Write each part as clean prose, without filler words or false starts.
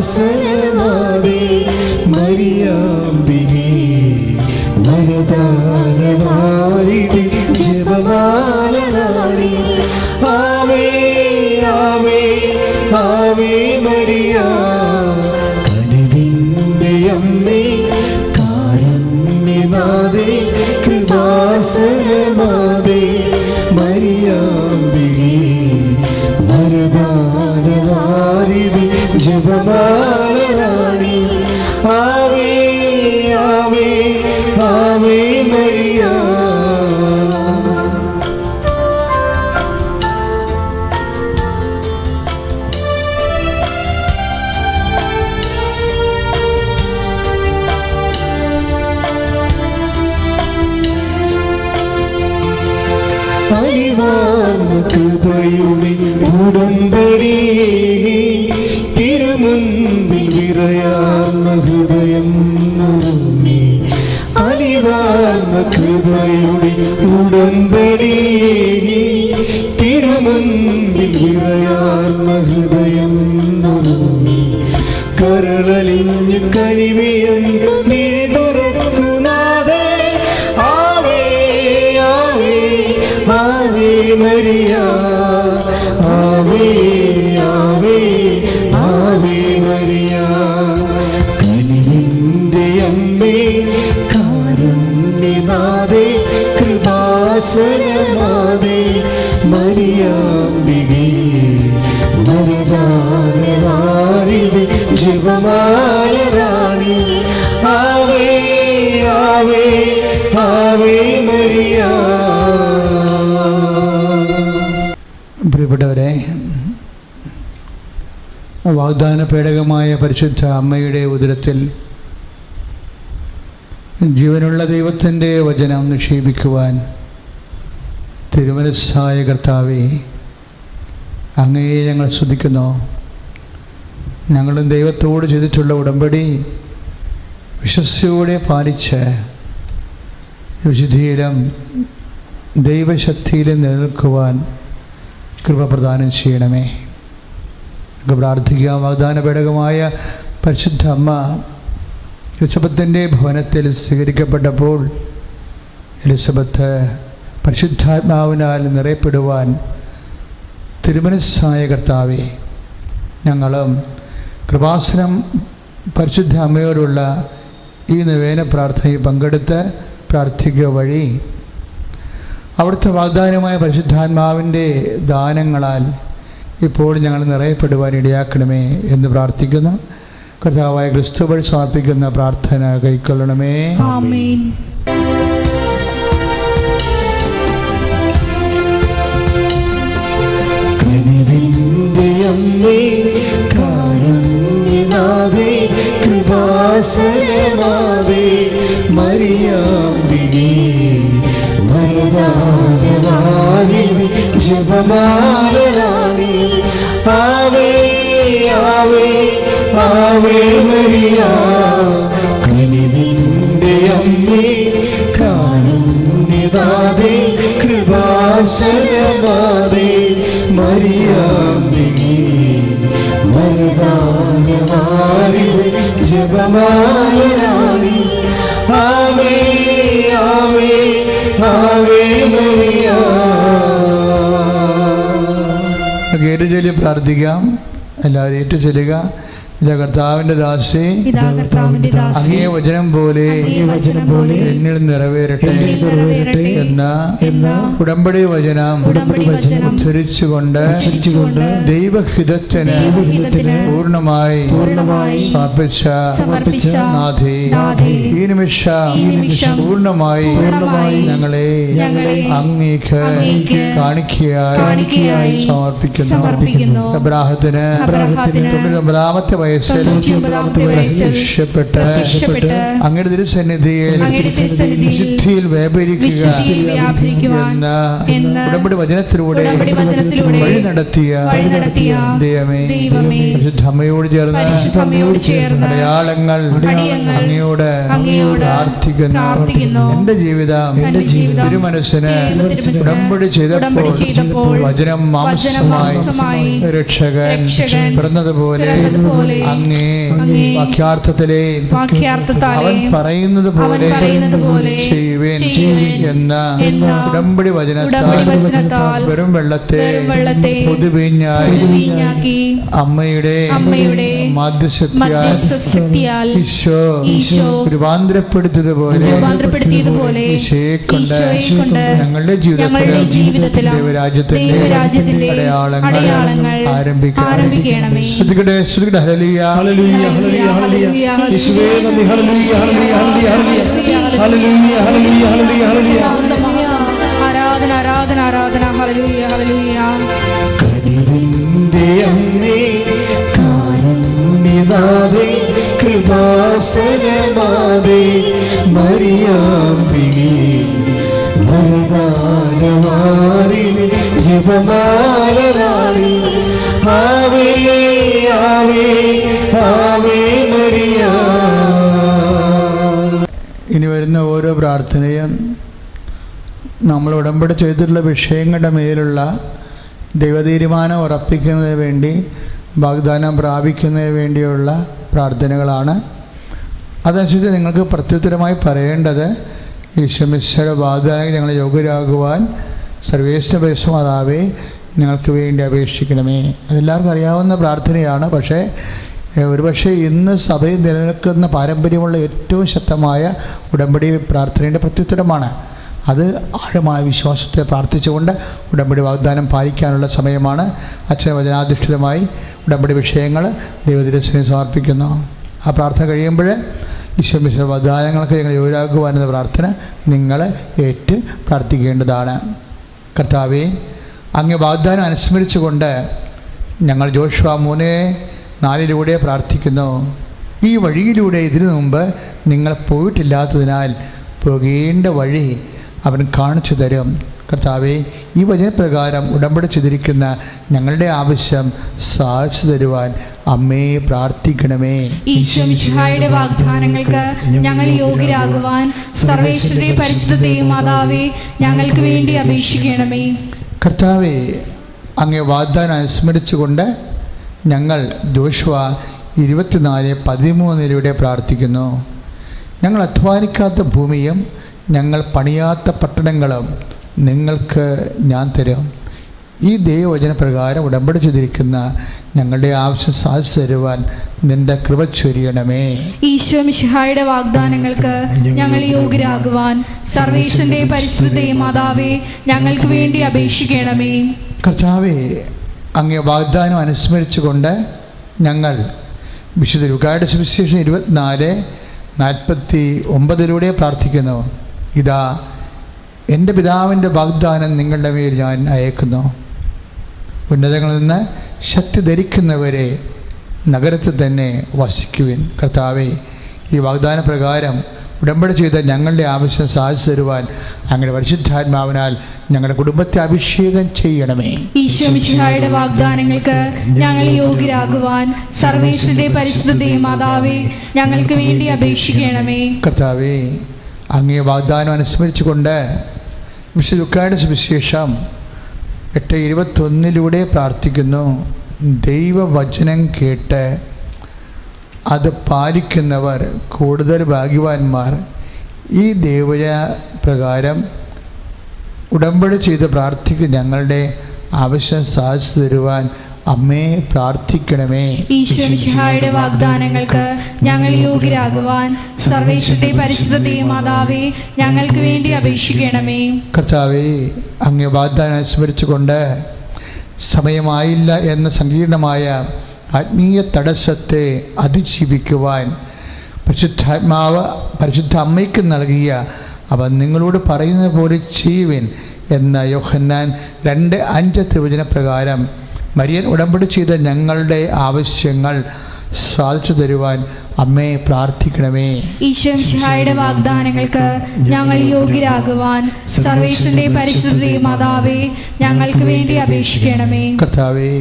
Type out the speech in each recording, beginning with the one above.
കൃപാസനമാതേ മരിയാമ്പികേ വരദാനവാരിധി ജപമാലരാണി ആവേ ആവേ Ave Maria കനിവിൻ്റെ അമ്മേ കാരുണ്യനാഥേ കൃപാസനമാതേ മരിയാമ്പികേ വരദാനവാരിധി ജപമാലരാണി ആവേ ആവേ Ave Maria കൃപയുടെ ഉടമ്പടി തിരുമുൻപിൽ വിറയാർന്ന ഹൃദയം നിറഞ്ഞി അലിവാർന്ന കൃപയുടെ ഉടമ്പടി തിരുമുൻപിൽ വിറയാർന്ന ഹൃദയം നിറഞ്ഞി കരളലിഞ്ഞ് കരിവിയും തുറക്കുന്നാഥേ ആവേ ആവേ ആവേ മരിയ ആവേ ആവേ ആവേ മരിയ കനിവിൻ്റെ അമ്മേ കാരുണ്യനാഥേ കൃപാസനമാതേ മരിയാമ്പികേ വരദാനവാരിധി ജപമാലരാണി ആവേ ആവേ ആവേ മരിയ. പ്രിയപ്പെട്ടവരെ, വാഗ്ദാന പേടകമായ പരിശുദ്ധ അമ്മയുടെ ഉദരത്തിൽ ജീവനുള്ള ദൈവത്തിൻ്റെ വചനം നിക്ഷേപിക്കുവാൻ തിരുമനസ്സായ കർത്താവേ, അങ്ങയെ ഞങ്ങൾ സ്തുതിക്കുന്നു. ഞങ്ങളും ദൈവത്തോട് ചെയ്തിട്ടുള്ള ഉടമ്പടി വിശ്വസ്തയോടെ പാലിച്ച് വിശുദ്ധിയിലും ദൈവശക്തിയിലും നിലനിൽക്കുവാൻ കൃപ പ്രദാനം ചെയ്യണമേ. നമുക്ക് പ്രാർത്ഥിക്കാം. വാഗ്ദാന പേടകമായ പരിശുദ്ധ അമ്മ എലിസബത്തിൻ്റെ ഭവനത്തിൽ സ്വീകരിക്കപ്പെട്ടപ്പോൾ എലിസബത്ത് പരിശുദ്ധാത്മാവിനാൽ നിറയപ്പെടുവാൻ തിരുമനസ്സായ കർത്താവേ, ഞങ്ങളും കൃപാസനം പരിശുദ്ധ അമ്മയോടുള്ള ഈ നിവേദന പ്രാർത്ഥനയിൽ പങ്കെടുത്ത് പ്രാർത്ഥിക്കുക വഴി അവിടുത്തെ വാഗ്ദാനമായ പരിശുദ്ധാത്മാവിൻ്റെ ദാനങ്ങളാൽ ഇപ്പോൾ ഞങ്ങൾ നിറയപ്പെടുവാൻ ഇടയാക്കണമേ എന്ന് പ്രാർത്ഥിക്കുന്നു. കർത്താവായ ക്രിസ്തു വഴി സമർപ്പിക്കുന്ന പ്രാർത്ഥന കൈക്കൊള്ളണമേ. ആമേൻ. കനിവിൻ്റെ അമ്മേ കാരുണ്യനാഥേ കൃപാസനമാതേ മരിയാമ്പികേ വരദാനവാരിധി ജപമാലരാണി ആവേ ആവേ ആവേ മരിയ കനിവിൻ്റെ അമ്മേ കാരുണ്യനാഥേ കൃപാസനമാതേ മരിയാമ്പികേ വരദാനവാരിധി ജപമാലരാണി ആവേ ആവേ ആവേ മരിയ. ഏറ്റു പ്രാർത്ഥിക്കാം. എല്ലാവരും ഏറ്റു ചൊല്ലുക. ഇതാ കർത്താവിന്റെ ദാസി, അങ്ങേ വചനം പോലെ എന്നിൽ നിറവേറട്ടെ എന്ന ഉടമ്പടി വചനം ഉദ്ധരിച്ചുകൊണ്ട് ദൈവഹിതത്തിന് പൂർണ്ണമായി സമർപ്പിച്ച നാഥേ, ഈ നിമിഷം പൂർണ്ണമായി ഞങ്ങളെ അങ്ങേക്ക് കാണിക്കയായി സമർപ്പിക്കുന്നു. അബ്രാഹത്തിന് 99 വയസ്സിൽ പ്രത്യക്ഷപ്പെട്ട് അങ്ങയുടെ തിരുസന്നിധിയിൽ വിശുദ്ധിയിൽ വ്യാപരിക്കുക എന്ന ഉടമ്പടി വചനത്തിലൂടെ വഴി നടത്തിയ ദൈവമേ, പരിശുദ്ധ അമ്മയോട് ചേർന്ന് അടയാളങ്ങൾ അങ്ങയോട് പ്രാർത്ഥിക്കുന്നു. എന്റെ ജീവിതം തിരുമനസ്സിന് ഉടമ്പടി ചെയ്തപ്പോൾ വചനം മാംസമായി രക്ഷകൻ പിറന്നതുപോലെ അങ്ങേ വാക്യാർത്ഥത്തിലെ അവൻ പറയുന്നത് പോലെ ചെയ്യുവേൻ എന്ന ഉടമ്പടി വചനത്താൽ വെറും വെള്ളത്തെ പൊതുവീഞ്ഞാക്കി അമ്മയുടെ മാധ്യസ്ഥയാൽ ഈശോ രൂപാന്തരപ്പെടുത്തിയതുപോലെ ഞങ്ങളുടെ ജീവിതത്തിൽ ദൈവരാജ്യത്തിന്റെ അടയാളങ്ങൾ ആരംഭിക്കണമേ. ശ്രദ്ധിക്കട്ടെ, ശ്രദ്ധിക്കട്ടെ. Hallelujah, hallelujah, hallelujah, hallelujah. യേശുവേ നന്ദി. Hallelujah, hallelujah, hallelujah, hallelujah, hallelujah, hallelujah, hallelujah. ആരാധന, ആരാധന, ആരാധന. Hallelujah, hallelujah. കനിവിന്റെ അമ്മേ, കാരുണ്യനാഥേ, കൃപാസനമാതേ, മറിയാമ്പികേ, വരദാനവാരിണി, ജപമാലരാണി, ആവേ ആവേ ആവേ മറിയ. ഇനി വരുന്ന ഓരോ പ്രാർത്ഥനയും നമ്മൾ ഉടമ്പടി ചെയ്തിട്ടുള്ള വിഷയങ്ങളുടെ മേലുള്ള ദൈവതീരുമാനം ഉറപ്പിക്കുന്നതിന് വേണ്ടി, വാഗ്ദാനം പ്രാപിക്കുന്നതിന് വേണ്ടിയുള്ള പ്രാർത്ഥനകളാണ്. അതനുസരിച്ച് നിങ്ങൾക്ക് പ്രത്യുത്തരമായി പറയേണ്ടത്, ഈശോമിശിഹായുടെ വാഗ്ദാനം ഞങ്ങൾ യോഗ്യരാകുവാൻ സർവേശ്വര പരിശുദ്ധമാതാവേ ഞങ്ങൾക്ക് വേണ്ടി അപേക്ഷിക്കണമേ. അതെല്ലാവർക്കും അറിയാവുന്ന പ്രാർത്ഥനയാണ്. ഒരുപക്ഷെ ഇന്ന് സഭയിൽ നിലനിൽക്കുന്ന പാരമ്പര്യമുള്ള ഏറ്റവും ശക്തമായ ഉടമ്പടി പ്രാർത്ഥനയുടെ പ്രത്യുത്തരമാണ്. അത് ആഴമായ വിശ്വാസത്തെ പ്രാർത്ഥിച്ചുകൊണ്ട് ഉടമ്പടി വാഗ്ദാനം പാലിക്കാനുള്ള സമയമാണ്. അച്ഛൻ വചനാധിഷ്ഠിതമായി ഉടമ്പടി വിഷയങ്ങൾ ദൈവത്തിരശ്ശിനെ സമർപ്പിക്കുന്നു. ആ പ്രാർത്ഥന കഴിയുമ്പോൾ ഈശോമിശിഹായുടെ വാഗ്ദാനങ്ങൾക്ക് ഞങ്ങൾ യോഗ്യരാകുവാനെന്ന പ്രാർത്ഥന നിങ്ങൾ ഏറ്റ് പ്രാർത്ഥിക്കേണ്ടതാണ്. കർത്താവേ, അങ്ങ് വാഗ്ദാനം അനുസ്മരിച്ചുകൊണ്ട് ഞങ്ങൾ ജോഷുവ 3:4 പ്രാർത്ഥിക്കുന്നു. ഈ വഴിയിലൂടെ ഇതിനു മുമ്പ് നിങ്ങൾ പോയിട്ടില്ലാത്തതിനാൽ പോകേണ്ട വഴി അവൻ കാണിച്ചു തരും. കർത്താവേ, ഈ വചനപ്രകാരം ഉടമ്പടി ചെയ്തിരിക്കുന്ന ഞങ്ങളുടെ ആവശ്യം സാധിച്ചു തരുവാൻ അമ്മയെ പ്രാർത്ഥിക്കണമേ. ഈശോമിശിഹായുടെ വാഗ്ദാനങ്ങൾക്ക് ഞങ്ങൾ യോഗ്യരാകുവാൻ സർവേശ്വരന്റെ പരിശുദ്ധ മാതാവേ ഞങ്ങൾക്ക് വേണ്ടി അപേക്ഷിക്കണമേ. കർത്താവേ, അങ്ങേ വാഗ്ദാനം അനുസ്മരിച്ചുകൊണ്ട് ഞങ്ങൾ ജോഷുവ 24:13 പ്രാർത്ഥിക്കുന്നു. ഞങ്ങൾ അധ്വാനിക്കാത്ത ഭൂമിയും ഞങ്ങൾ പണിയാത്ത പട്ടണങ്ങളും നിങ്ങൾക്ക് ഞാൻ തരും. ഈ ദൈവവചനപ്രകാരം ഉടമ്പടി ചെയ്തിരിക്കുന്ന ഞങ്ങളുടെ ആവശ്യം സാധിച്ചു തരുവാൻ നിന്റെ കൃപ ചൊരിയണമേ. ഈശോമിശിഹായുടെ വാഗ്ദാനങ്ങൾക്ക് ഞങ്ങൾ യോഗ്യരാകുവാൻ സർവേശ്വരന്റെ പരിശുദ്ധ മാതാവേ ഞങ്ങൾക്ക് വേണ്ടി അപേക്ഷിക്കണമേ. കർത്താവേ, അങ്ങേ വാഗ്ദാനം അനുസ്മരിച്ചുകൊണ്ട് ഞങ്ങൾ വിശുദ്ധ ലൂക്കായുടെ സുവിശേഷം 24:49 പ്രാർത്ഥിക്കുന്നു. ഇതാ എൻ്റെ പിതാവിൻ്റെ വാഗ്ദാനം നിങ്ങളുടെ മേൽ ഞാൻ അയക്കുന്നു. ഉന്നതങ്ങളിൽ നിന്ന് ശക്തി ധരിക്കുന്നവരെ നഗരത്തിൽ തന്നെ വസിക്കുവിൻ. കർത്താവേ, ഈ വാഗ്ദാന പ്രകാരം ഉടമ്പടി ചെയ്ത ഞങ്ങളുടെ ആവശ്യം സാധിച്ചു തരുവാൻ അങ്ങനെ പരിശുദ്ധാത്മാവിനാൽ ഞങ്ങളുടെ കുടുംബത്തെ അഭിഷേകം ചെയ്യണമേ. ഈശോമിശിഹായുടെ വാഗ്ദാനങ്ങൾക്ക് ഞങ്ങൾ യോഗ്യരാകുവാൻ സർവേശ്വരന്റെ പരിശുദ്ധ മാതാവേ ഞങ്ങൾക്ക് വേണ്ടി അപേക്ഷിക്കണമേ. കർത്താവേ, അങ്ങേ വാഗ്ദാനം അനുസ്മരിച്ചുകൊണ്ട് വിശുദ്ധ ലൂക്കായുടെ സുവിശേഷം 8:21 പ്രാർത്ഥിക്കുന്നു. ദൈവവചനം കേട്ട് അത് പാലിക്കുന്നവർ കൂടുതൽ ഭാഗ്യവാന്മാർ. ഈ ദൈവവചന പ്രകാരം ഉടമ്പടി ചെയ്ത് പ്രാർത്ഥിക്കുന്ന ഞങ്ങളുടെ ആവശ്യം സാധിച്ചു തരുവാൻ അമ്മേ പ്രാർത്ഥിക്കണമേ. ഈശോമിശിഹായുടെ വാഗ്ദാനങ്ങൾക്ക് ഞങ്ങൾ യോഗ്യരാകുവാൻ സർവേശ്വരന്റെ പരിശുദ്ധ മാതാവേ ഞങ്ങൾക്ക് വേണ്ടി അപേക്ഷിക്കണമേ. കർത്താവേ, അങ്ങേ വാഗ്ദാനം അനുസ്മരിച്ചുകൊണ്ട് സമയമായില്ല എന്ന സങ്കീർണമായ ആത്മീയ തടസ്സത്തെ അതിജീവിക്കുവാൻ പരിശുദ്ധ അമ്മയ്ക്ക് നൽകിയ അവൻ നിങ്ങളോട് പറയുന്നത് പോലെ ചെയ്യുവിൻ എന്ന യോഹന്നാൻ 2:5 തിരുവചനപ്രകാരം മരിയൻ ഉടമ്പടി ചെയ്ത ഞങ്ങളുടെ ആവശ്യങ്ങൾ സാധിച്ചു തരുവാൻ അമ്മേ പ്രാർത്ഥിക്കണമേ. ഈശോമിശിഹായുടെ വാഗ്ദാനങ്ങൾക്ക് ഞങ്ങൾ യോഗ്യരാകുവാൻ സർവേശ്വരന്റെ പരിശുദ്ധ മാതാവേ ഞങ്ങൾക്ക് വേണ്ടി അപേക്ഷിക്കണമേ. കർത്താവേ,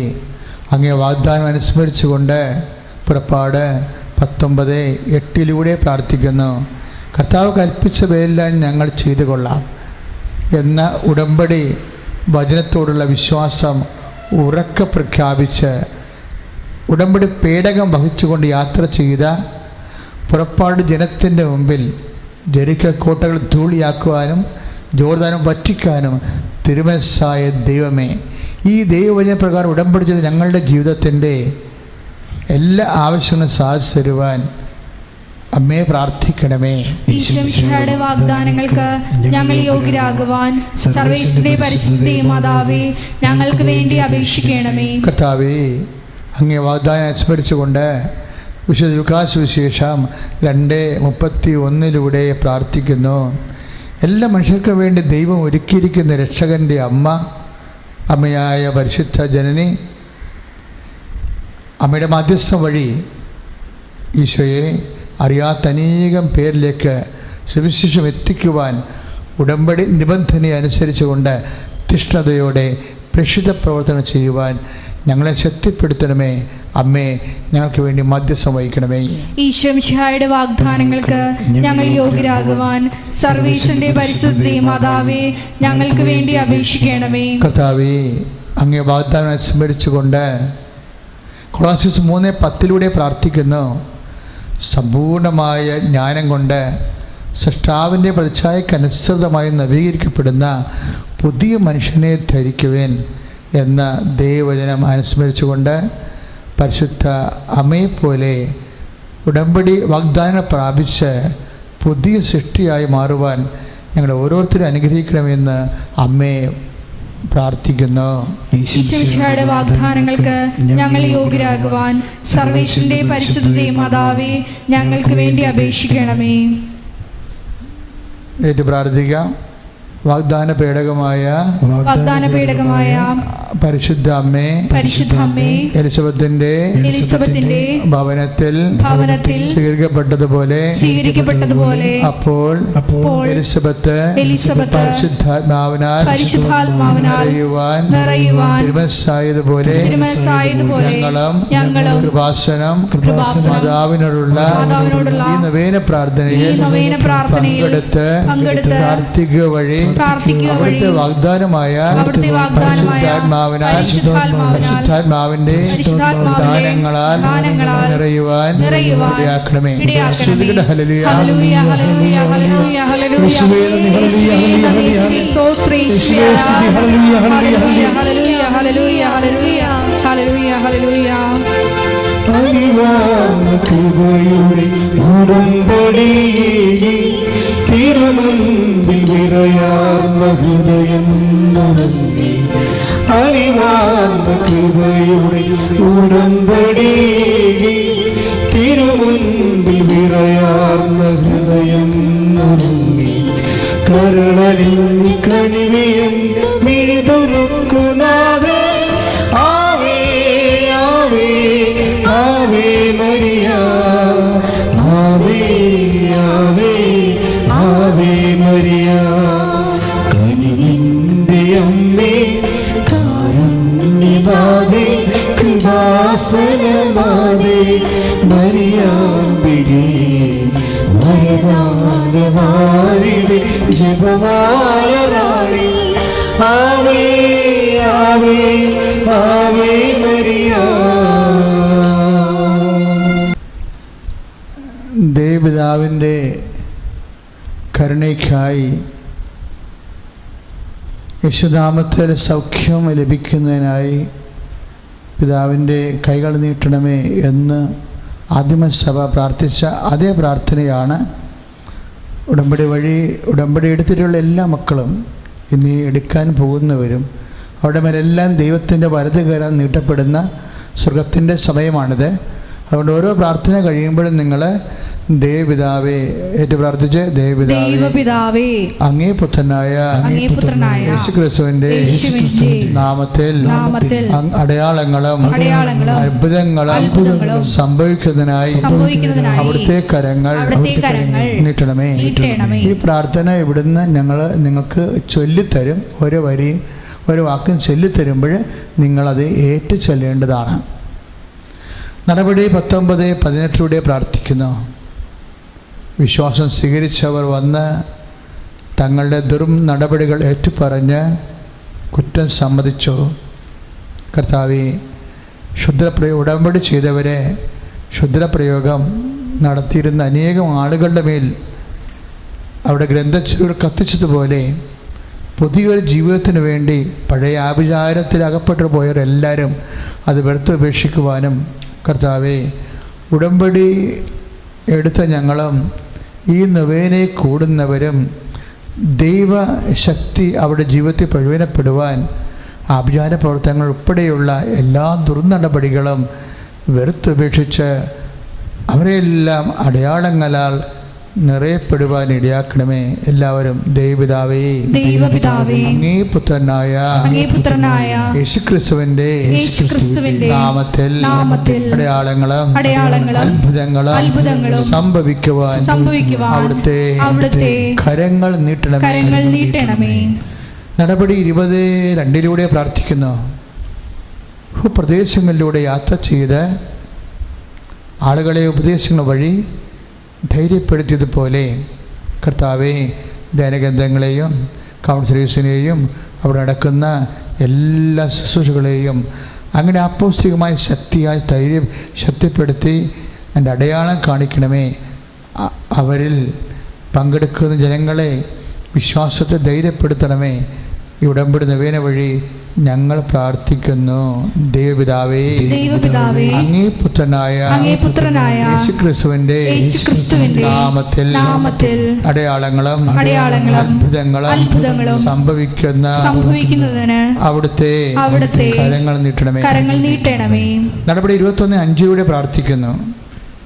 അങ്ങേ വാഗ്ദാനം അനുസ്മരിച്ചുകൊണ്ട് പുറപ്പാട് 19:8 പ്രാർത്ഥിക്കുന്നു. കർത്താവ് കൽപ്പിച്ചവയെല്ലാം ഞങ്ങൾ ചെയ്തു കൊള്ളാം എന്ന ഉടമ്പടി വചനത്തോടുള്ള വിശ്വാസം ഉറക്കെ പ്രഖ്യാപിച്ച് ഉടമ്പടി പേടകം വഹിച്ചുകൊണ്ട് യാത്ര ചെയ്ത പുറപ്പാട് ജനത്തിൻ്റെ മുമ്പിൽ ജെറിക്കോ കോട്ടകൾ ധൂളിയാക്കുവാനും ജോർദാനും വറ്റിക്കാനും തിരുമനസ്സായ ദൈവമേ, ഈ ദൈവവചനപ്രകാരം ഉടമ്പടി ചെയ്ത് ഞങ്ങളുടെ ജീവിതത്തിൻ്റെ എല്ലാ ആവശ്യങ്ങളും സാധിച്ചു തരുവാൻ അമ്മേ പ്രാർത്ഥിക്കണമേ. ഈശ്വരയുടെ വാഗ്ദാനങ്ങൾക്ക് ഞങ്ങൾ യോഗ്യരാകുവാൻ സർവേശ്വരന്റെ പരിശുദ്ധ മാതാവേ, ഞങ്ങൾക്ക് വേണ്ടി അപേക്ഷിക്കണമേ. കർത്താവേ, അങ്ങേ വാഗ്ദാനം അനുസ്മരിച്ചുകൊണ്ട് വിശുദ്ധ ലൂക്കാസ് സുവിശേഷം 2:31 പ്രാർത്ഥിക്കുന്നു. എല്ലാ മനുഷ്യർക്കും വേണ്ടി ദൈവം ഒരുക്കിയിരിക്കുന്ന രക്ഷകൻ്റെ അമ്മയായ പരിശുദ്ധ ജനനി, അമ്മയുടെ മധ്യസ്ഥം വഴി ഈശോയെ അറിയാത്ത അനേകം പേരിലേക്ക് സുവിശേഷം എത്തിക്കുവാൻ ഉടമ്പടി നിബന്ധനയെ അനുസരിച്ചുകൊണ്ട് തീഷ്ണതയോടെ പ്രേക്ഷിത പ്രവർത്തനം ചെയ്യുവാൻ ഞങ്ങളെ ശക്തിപ്പെടുത്തണമേ. അമ്മേ, ഞങ്ങൾക്ക് വേണ്ടി മധ്യസ്ഥം വഹിക്കണമേ. ഈശ്വരയുടെ വാഗ്ദാനങ്ങൾക്ക് ഞങ്ങൾ യോഗ്യരാകുവാൻ സർവേശ്വരന്റെ പരിശുദ്ധ മാതാവേ, ഞങ്ങൾക്ക് വേണ്ടി അപേക്ഷിക്കണമേ. കർത്താവേ, അങ്ങേ വാഗ്ദാനം സ്മരിച്ചുകൊണ്ട് കൊളോസ്യസ് 3:10 പ്രാർത്ഥിക്കുന്നു. സമ്പൂർണമായ ജ്ഞാനം കൊണ്ട് സൃഷ്ടാവിൻ്റെ പ്രതിച്ഛായക്കനുസൃതമായി നവീകരിക്കപ്പെടുന്ന പുതിയ മനുഷ്യനെ ധരിക്കുവാൻ എന്ന ദൈവവചനം അനുസ്മരിച്ചുകൊണ്ട് പരിശുദ്ധ അമ്മയെപ്പോലെ ഉടമ്പടി വാഗ്ദാനം പ്രാപിച്ച് പുതിയ സൃഷ്ടിയായി മാറുവാൻ ഞങ്ങൾ ഓരോരുത്തരും അനുഗ്രഹിക്കണമെന്ന് അമ്മയെ പ്രാർത്ഥിക്കുന്നു. ഈശ്വരയുടെ വാഗ്ദാനങ്ങൾക്ക് ഞങ്ങൾ യോഗ്യരാകുവാൻ സർവേശ്വരന്റെ പരിശുദ്ധ മാതാവേ, ഞങ്ങൾക്ക് വേണ്ടി അപേക്ഷിക്കണമേ. ഏറ്റു പ്രാർത്ഥിക്കാം. വാഗ്ദാന പേടകമായ പരിശുദ്ധ അമ്മേ, എലിസബത്തിന്റെ ഭവനത്തിൽ സ്വീകരിക്കപ്പെട്ടതുപോലെ അപ്പോൾ എലിസബത്ത് പരിശുദ്ധാത്മാവിനാൽ നിറയുവാൻ തിരുമനസ്സായതുപോലെ ഞങ്ങളും കൃപാസനം മാതാവിനോടുള്ള ഈ നവേന പ്രാർത്ഥനയിൽ പങ്കെടുത്ത് പ്രാർത്ഥിക്കുക വഴി അവിടുത്തെ വാഗ്ദാനമായ പരിശുദ്ധാത്മാവിന്റെ ദാനങ്ങളാൽ നിറയുവാൻ ഇടയാക്കണമേ. Hallelujah, hallelujah, hallelujah, hallelujah, hallelujah, hallelujah, hallelujah. കൃപയുടെ ഉടമ്പടിയെ തിരുമുൻപിൽ വിറയാർന്ന ഹൃദയം നിറഞ്ഞി. അറിവാർന്ന കൃപയുടെ ഉടമ്പടിയെ തിരുമുൻപിൽ വിറയാർന്ന ഹൃദയം നിറഞ്ഞി. കരുണലിൽ കനിവിയും മിഴി തുറക്കുന്നാതെ ആവേ ആവേ ആവേ മരിയ, ആവേ ആവേ ആവേ മരിയ. കനിവിന്റെ അമ്മേ, കാരുണ്യനാഥേ, കൃപാസനനാഥേ, മരിയാമ്പികേ, വരദാനവാരിധി, ജപമാലറാണി. ആവേ ആവേ ആവേ മരിയ. ദേവപിതാവിൻ്റെ കരുണയ്ക്കായി യേശുനാമത്തിൽ സൗഖ്യം ലഭിക്കുന്നതിനായി പിതാവിൻ്റെ കൈകൾ നീട്ടണമേ എന്ന് ആദിമസഭ പ്രാർത്ഥിച്ച അതേ പ്രാർത്ഥനയാണ് ഉടമ്പടി വഴി ഉടമ്പടി എടുത്തിട്ടുള്ള എല്ലാ മക്കളും ഇനി എടുക്കാൻ പോകുന്നവരും അവിടെ മേലെല്ലാം ദൈവത്തിൻ്റെ വലതുകരം നീട്ടപ്പെടുന്ന സ്വർഗത്തിൻ്റെ സമയമാണിത്. അതുകൊണ്ട് ഓരോ പ്രാർത്ഥന കഴിയുമ്പോഴും നിങ്ങൾ ദേവപിതാവേ ഏറ്റു പ്രാർത്ഥിച്ച് ദൈവപിതാവേ അങ്ങേ പുത്രനായ യേശുക്രിസ്തുവിന്റെ നാമത്തിൽ അടയാളങ്ങളും അത്ഭുതങ്ങളും സംഭവിക്കുന്നതിനായി അവിടുത്തെ കരങ്ങൾ നീട്ടണമേ. ഈ പ്രാർത്ഥന ഇവിടുന്ന് ഞങ്ങൾ നിങ്ങൾക്ക് ചൊല്ലിത്തരും. ഓരോ വരിയും ഒരു വാക്കും ചൊല്ലിത്തരുമ്പോൾ നിങ്ങളത് ഏറ്റു ചൊല്ലേണ്ടതാണ്. നടപടി 19-18 പ്രാർത്ഥിക്കുന്നു. വിശ്വാസം സ്വീകരിച്ചവർ വന്ന് തങ്ങളുടെ നടപടികൾ ഏറ്റുപറഞ്ഞ് കുറ്റം സമ്മതിച്ചു. കർത്താവേ, ഉടമ്പടി ചെയ്തവരെ ക്ഷുദ്രപ്രയോഗം നടത്തിയിരുന്ന അനേകം ആളുകളുടെ മേൽ അവിടെ ഗ്രന്ഥച്ചുവർ കത്തിച്ചതുപോലെ പുതിയൊരു ജീവിതത്തിന് വേണ്ടി പഴയ ആഭിചാരത്തിൽ അകപ്പെട്ടു പോയവരെല്ലാവരും അത് വെറുത്തുപേക്ഷിക്കുവാനും, കർത്താവേ, ഉടമ്പടി എടുത്ത ഞങ്ങളും ഈ നൊവേനയിൽ കൂടുന്നവരും ദൈവശക്തി അവരുടെ ജീവിതത്തിൽ പ്രയോജനപ്പെടുവാൻ ആഭിചാര പ്രവർത്തനങ്ങൾ ഉൾപ്പെടെയുള്ള എല്ലാ ദുർനടപടികളും വെറുത്തുപേക്ഷിച്ച് അവരെല്ലാം അടയാളങ്ങളാൽ നിറയപ്പെടുവാൻ ഇടയാക്കണമേ. എല്ലാവരും ദൈവപിതാവേ, അങ്ങേ പുത്രനായ യേശുക്രിസ്തുവിന്റെ നാമത്തിൽ അടയാളങ്ങളും അത്ഭുതങ്ങളും സംഭവിക്കുവാൻ അവിടുത്തെ കരങ്ങൾ നീട്ടണമേ. നടപടി 22 പ്രാർത്ഥിക്കുന്നു. പ്രദേശങ്ങളിലൂടെ യാത്ര ചെയ്ത് ആളുകളെ ഉപദേശങ്ങൾ വഴി ധൈര്യപ്പെടുത്തിയതുപോലെ കർത്താവെ, ധ്യാനകേന്ദ്രങ്ങളെയും കൗൺസിലേഴ്സിനെയും അവിടെ നടക്കുന്ന എല്ലാ ശുശ്രൂഷകളെയും അങ്ങനെ അപ്പോസ്തലികമായ ശക്തിയായി ശക്തിപ്പെടുത്തി എൻ്റെ അടയാളം കാണിക്കണമേ. അവരിൽ പങ്കെടുക്കുന്ന ജനങ്ങളെ വിശ്വാസത്തെ ധൈര്യപ്പെടുത്തണമേ. ഈ ഉടമ്പടി നൊവേന വഴി ഞങ്ങൾ പ്രാർത്ഥിക്കുന്നു. ദൈവപിതാവേ, അങ്ങേ പുത്രനായ യേശുക്രിസ്തുവിന്റെ നാമത്തിൽ അടയാളങ്ങളും അത്ഭുതങ്ങളും സംഭവിക്കുന്നതിന് അവിടുത്തെ കരങ്ങൾ നീട്ടണമേ. നടപടി 21:5 പ്രാർത്ഥിക്കുന്നു.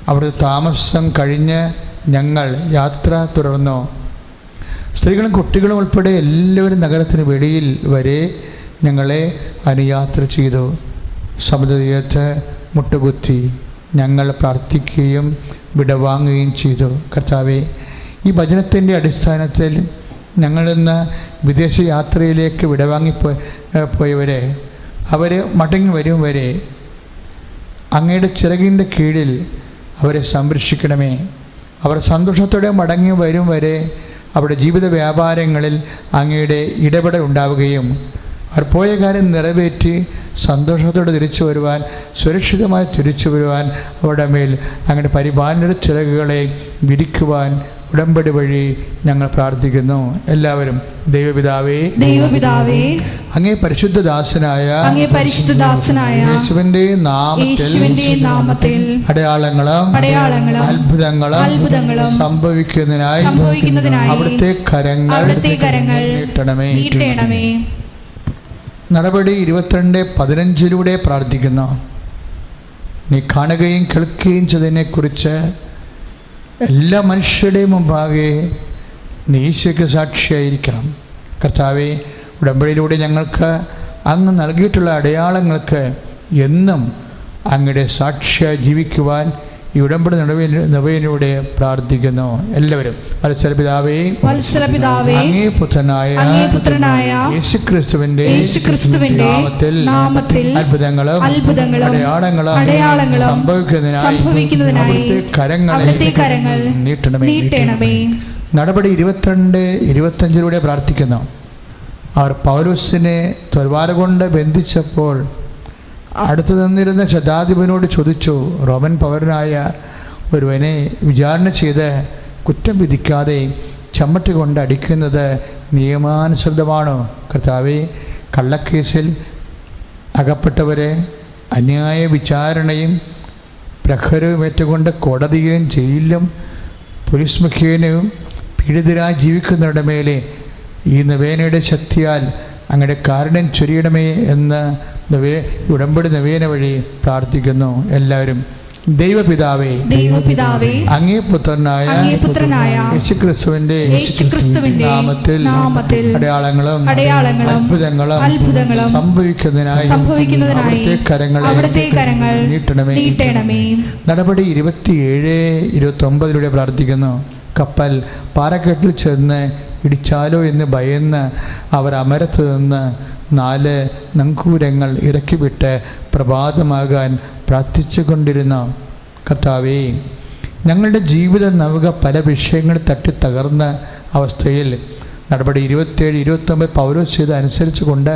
അവിടുത്തെ താമസം കഴിഞ്ഞ് ഞങ്ങൾ യാത്ര തുടർന്നു. സ്ത്രീകളും കുട്ടികളും ഉൾപ്പെടെ എല്ലാവരും നഗരത്തിന് വെളിയിൽ വരെ ഞങ്ങളെ അനുയാത്ര ചെയ്തു. സമുദ്രതീരത്ത് മുട്ടുകുത്തി ഞങ്ങൾ പ്രാർത്ഥിക്കുകയും വിടവാങ്ങുകയും ചെയ്തു. കർത്താവെ, ഈ വചനത്തിൻ്റെ അടിസ്ഥാനത്തിൽ ഞങ്ങളിന്ന് വിദേശ യാത്രയിലേക്ക് പോയവരെ അവർ മടങ്ങി വരും വരെ അങ്ങയുടെ ചിറകിൻ്റെ കീഴിൽ അവരെ സംരക്ഷിക്കണമേ. അവർ സന്തോഷത്തോടെ മടങ്ങി വരും വരെ അവരുടെ ജീവിത വ്യാപാരങ്ങളിൽ അങ്ങയുടെ ഇടപെടൽ ഉണ്ടാവുകയും അവർ പോയ കാര്യം നിറവേറ്റി സന്തോഷത്തോടെ തിരിച്ചു വരുവാൻ, സുരക്ഷിതമായി തിരിച്ചു വരുവാൻ അവരുടെ മേൽ അങ്ങയുടെ പരിപാലന ചിറകുകളെ വിരിക്കുവാൻ ഉടമ്പടി വഴി ഞങ്ങൾ പ്രാർത്ഥിക്കുന്നു. എല്ലാവരും ദൈവപിതാവേ, അങ്ങേ പരിശുദ്ധദാസനായ യേശുവിന്റെ നാമത്തിൽ അടയാളങ്ങളും അത്ഭുതങ്ങളും സംഭവിക്കുന്നതിനായി അവിടുത്തെ കരങ്ങൾ നീട്ടണമേ. നടപടി 22:15 പ്രാർത്ഥിക്കുന്നു. നീ കാണുകയും കേൾക്കുകയും ചെയ്തതിനെക്കുറിച്ച് എല്ലാ മനുഷ്യരുടെയും മുമ്പാകെ നീ ഈശോയ്ക്ക് സാക്ഷിയായിരിക്കണം. കർത്താവെ, ഉടമ്പടിയിലൂടെ ഞങ്ങൾക്ക് അങ്ങ് നൽകിയിട്ടുള്ള അടയാളങ്ങൾക്ക് എന്നും അങ്ങയുടെ സാക്ഷിയായി ജീവിക്കുവാൻ ഈ ഉടമ്പടി നൊവേനയിലൂടെ പ്രാർത്ഥിക്കുന്നു. എല്ലാവരും വത്സലപിതാവേ, അങ്ങേ പുത്രനായ യേശുക്രിസ്തുവിന്റെ നാമത്തിൽ അത്ഭുതങ്ങളും അടയാളങ്ങളും സംഭവിക്കുന്നതിനായി കരങ്ങൾ നീട്ടണമേ. നടപടി 22:25 പ്രാർത്ഥിക്കുന്നു. അവർ പൗലോസിനെ തൊൽവാര കൊണ്ട് ബന്ധിച്ചപ്പോൾ അടുത്തു നിന്നിരുന്ന ശതാധിപനോട് ചോദിച്ചു, റോമൻ പൗരനായ ഒരുവനെ വിചാരണ ചെയ്ത് കുറ്റം വിധിക്കാതെ ചമ്മട്ടി കൊണ്ട് അടിക്കുന്നത് നിയമാനുസൃതമാണോ? കർത്താവെ, കള്ളക്കേസിൽ അകപ്പെട്ടവരെ അന്യായ വിചാരണയും പ്രഹരവും ഏറ്റുകൊണ്ട് കോടതിയിലും ജയിലിലും പോലീസ് മുഖേനയും പീഡിതരായി ജീവിക്കുന്നവരുടെ മേലെ ഈ നൊവേനയുടെ ശക്തിയാൽ അങ്ങയുടെ കാരുണ്യം ചൊരിയണമേ എന്ന് ഉടമ്പടി നൊവേന വഴി പ്രാർത്ഥിക്കുന്നു. എല്ലാവരും ദൈവപിതാവേ, അങ്ങേ പുത്രനായ യേശുക്രിസ്തുവിന്റെ നാമത്തിൽ അടയാളങ്ങളും അത്ഭുതങ്ങളും സംഭവിക്കുന്നതിനായി അവിടുത്തെ കരങ്ങൾ നീട്ടണമേ. നടപടി 27:29 പ്രാർത്ഥിക്കുന്നു. കപ്പൽ പാറക്കെട്ടിൽ ചെന്ന് ഇടിച്ചാലോ എന്ന് ഭയന്ന് അവർ അമരത്ത് നിന്ന് 4 നങ്കൂരങ്ങൾ ഇറക്കിവിട്ട് പ്രഭാതമാകാൻ പ്രാർത്ഥിച്ചു കൊണ്ടിരുന്ന കർത്താവേ, ഞങ്ങളുടെ ജീവിത നൗക പല വിഷയങ്ങൾ തട്ടി തകർന്ന അവസ്ഥയിൽ നടപടി 27-29 പൗലോസ് ചെയ്ത് അനുസരിച്ച് കൊണ്ട്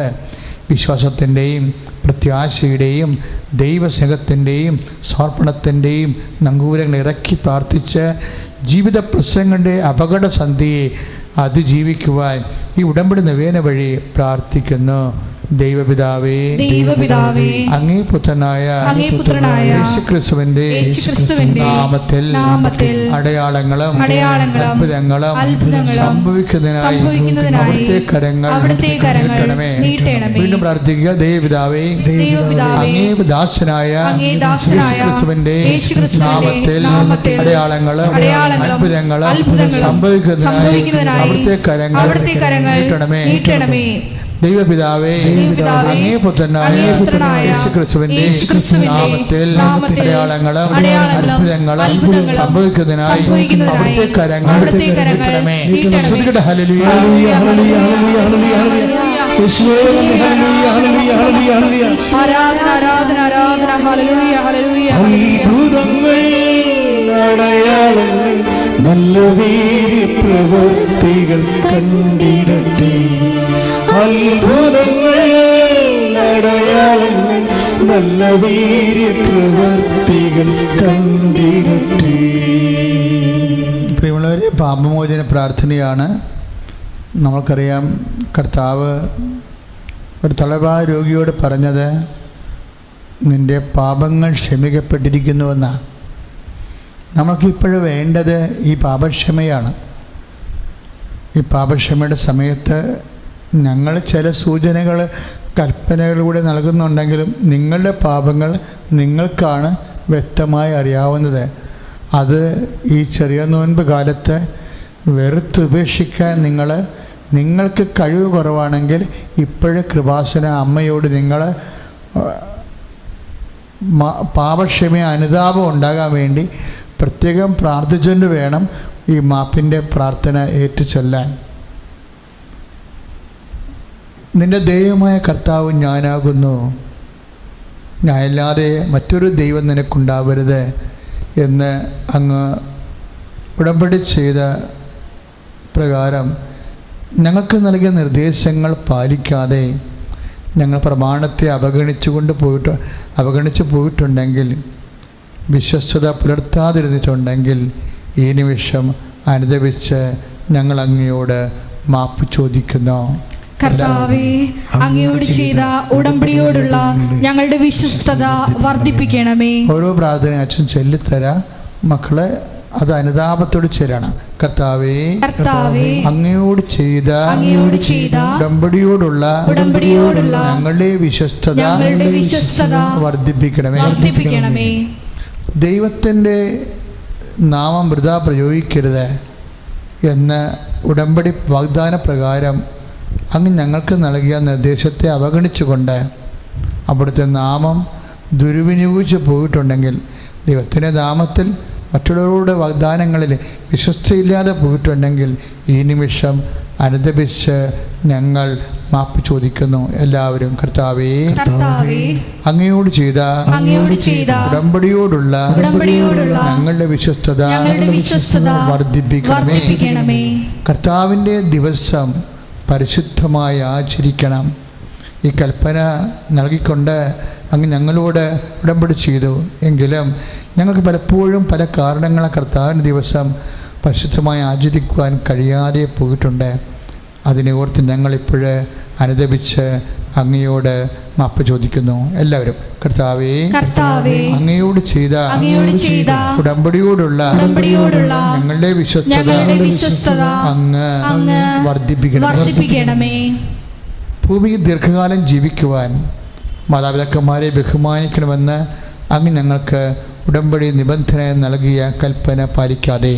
വിശ്വാസത്തിൻ്റെയും പ്രത്യാശയുടെയും ദൈവസ്നേഹത്തിൻ്റെയും സമർപ്പണത്തിൻ്റെയും നങ്കൂരങ്ങൾ ഇറക്കി പ്രാർത്ഥിച്ച് ജീവിത പ്രശ്നങ്ങളുടെ അപകടസന്ധിയെ അതിജീവിക്കുവാൻ ഈ ഉടമ്പടി നവേന വഴി പ്രാർത്ഥിക്കുന്നു. ദൈവപിതാവേ, അങ്ങേ പുത്രനായ യേശുക്രിസ്തുവിന്റെ നാമത്തിൽ അടയാളങ്ങളും അത്ഭുതങ്ങളും സംഭവിക്കുന്നതിനായി അവിടുത്തെ കരങ്ങൾ നീട്ടണമേ. വീണ്ടും പ്രാർത്ഥിക്കുക. ദൈവപിതാവേ, അങ്ങേ ദാസനായ യേശുക്രിസ്തുവിന്റെ നാമത്തിൽ അടയാളങ്ങളും അത്ഭുതങ്ങളും സംഭവിക്കുന്നതിനായി അവിടുത്തെ കരങ്ങൾ നീട്ടണമേ. ദൈവപിതാവേ, അങ്ങേ പുത്രനായ യേശുക്രിസ്തുവിന്റെ നാമത്തിൽ അടയാളങ്ങളും അത്ഭുതങ്ങളും സംഭവിക്കുന്നതിനായി അവിടുത്തെ കരങ്ങൾ നീട്ടണമേ. ശ്രുതികട ഹല്ലേലൂയ, അടയാളങ്ങൾ നല്ല വീര്യപ്രവൃത്തികൾ കണ്ടിടട്ടെ. അത്ഭുതങ്ങൾ അടയാളങ്ങൾ നല്ല വീര്യപ്രവൃത്തികൾ കണ്ടിടട്ടെ. പ്രിയമുള്ളവരെ, പാപമോചന പ്രാർത്ഥനയാണ്. നമ്മൾക്കറിയാം, കർത്താവ് ഒരു തളർവായ രോഗിയോട് പറഞ്ഞത് നിൻ്റെ പാപങ്ങൾ ക്ഷമിക്കപ്പെട്ടിരിക്കുന്നുവെന്നാണ്. നമുക്കിപ്പോഴും വേണ്ടത് ഈ പാപക്ഷമയാണ്. ഈ പാപക്ഷമയുടെ സമയത്ത് ഞങ്ങൾ ചില സൂചനകൾ കൽപ്പനകളിലൂടെ നൽകുന്നുണ്ടെങ്കിലും നിങ്ങളുടെ പാപങ്ങൾ നിങ്ങൾക്കാണ് വ്യക്തമായി അറിയാവുന്നത്. അത് ഈ ചെറിയ നോൻപ് കാലത്ത് വെറുത്തുപേക്ഷിക്കാൻ നിങ്ങൾക്ക് കഴിവ് കുറവാണെങ്കിൽ ഇപ്പോഴും കൃപാസന അമ്മയോട് നിങ്ങൾ പാപക്ഷമ അനുതാപം ഉണ്ടാകാൻ വേണ്ടി പ്രത്യേകം പ്രാർത്ഥിച്ചുകൊണ്ട് വേണം ഈ മാപ്പിൻ്റെ പ്രാർത്ഥന ഏറ്റുചൊല്ലാൻ. നിൻ്റെ ദൈവമായ കർത്താവ് ഞാനാകുന്നു, ഞാനല്ലാതെ മറ്റൊരു ദൈവം നിനക്കുണ്ടാവരുത് എന്ന് അങ്ങ് ഉടമ്പടി ചെയ്ത പ്രകാരം ഞങ്ങൾക്ക് നൽകിയ നിർദ്ദേശങ്ങൾ പാലിക്കാതെ ഞങ്ങൾ പ്രമാണത്തെ അവഗണിച്ചു പോയിട്ടുണ്ടെങ്കിൽ, വിശ്വസ്തത പുലർത്താതിരുന്നിട്ടുണ്ടെങ്കിൽ ഈ നിമിഷം അനുദപിച്ച് ഞങ്ങൾ അങ്ങയോട് മാപ്പ് ചോദിക്കുന്നു. കർത്താവേ, അങ്ങയോട് ചെയ്ത ഉടമ്പടിയോടുള്ള ഞങ്ങളുടെ വിശ്വസ്തത വർദ്ധിപ്പിക്കണമേ. ഓരോ പ്രാർത്ഥന അച്ഛൻ ചൊല്ലിത്തരാ, മക്കളെ അത് അനുതാപത്തോട് ചെല്ലണം. കർത്താവേ, അങ്ങയോട് ചെയ്ത ഉടമ്പടിയോടുള്ള ഞങ്ങളുടെ വിശ്വസ്തത വർദ്ധിപ്പിക്കണമേ. ദൈവത്തിൻ്റെ നാമം വൃഥാ പ്രയോഗിക്കരുത് എന്ന ഉടമ്പടി വാഗ്ദാന പ്രകാരം അങ്ങ് ഞങ്ങൾക്ക് നൽകിയ നിർദ്ദേശത്തെ അവഗണിച്ചുകൊണ്ട് അവിടുത്തെ നാമം ദുർവിനിയോഗിച്ച് പോയിട്ടുണ്ടെങ്കിൽ, ദൈവത്തിൻ്റെ നാമത്തിൽ മറ്റുള്ളവരുടെ വാഗ്ദാനങ്ങളിൽ വിശ്വസ്തയില്ലാതെ പോയിട്ടുണ്ടെങ്കിൽ ഈ നിമിഷം അനുദപിച്ച് ഞങ്ങൾ മാപ്പ് ചോദിക്കുന്നു. എല്ലാവരും കർത്താവേ, അങ്ങയോട് ചെയ്ത ഉടമ്പടിയോടുള്ള ഞങ്ങളുടെ വിശ്വസ്തത വർദ്ധിപ്പിക്കണമേ. കർത്താവിൻ്റെ ദിവസം പരിശുദ്ധമായി ആചരിക്കണം. ഈ കൽപ്പന നൽകിക്കൊണ്ട് അങ്ങ് ഞങ്ങളോട് ഉടമ്പടി ചെയ്തു. എങ്കിലും ഞങ്ങൾക്ക് പലപ്പോഴും പല കാരണങ്ങളെ കർത്താവിൻ്റെ ദിവസം പരിശുദ്ധമായി ആചരിക്കുവാൻ കഴിയാതെ പോയിട്ടുണ്ട്. അതിനെ ഓർത്ത് ഞങ്ങളിപ്പോഴ് അനുദപിച്ച് അങ്ങയോട് മാപ്പ് ചോദിക്കുന്നു. എല്ലാവരും കർത്താവേ, അങ്ങയോട് ചെയ്ത ഉടമ്പടിയോടുള്ള ഞങ്ങളുടെ വിശ്വസ്തത അങ്ങ് വർദ്ധിപ്പിക്കണമേ. ഭൂമിയിൽ ദീർഘകാലം ജീവിക്കുവാൻ മാതാപിതാക്കന്മാരെ ബഹുമാനിക്കണമെന്ന് അങ്ങ് ഞങ്ങൾക്ക് ഉടമ്പടി നിബന്ധന നൽകിയ കൽപ്പന പാലിക്കാതെ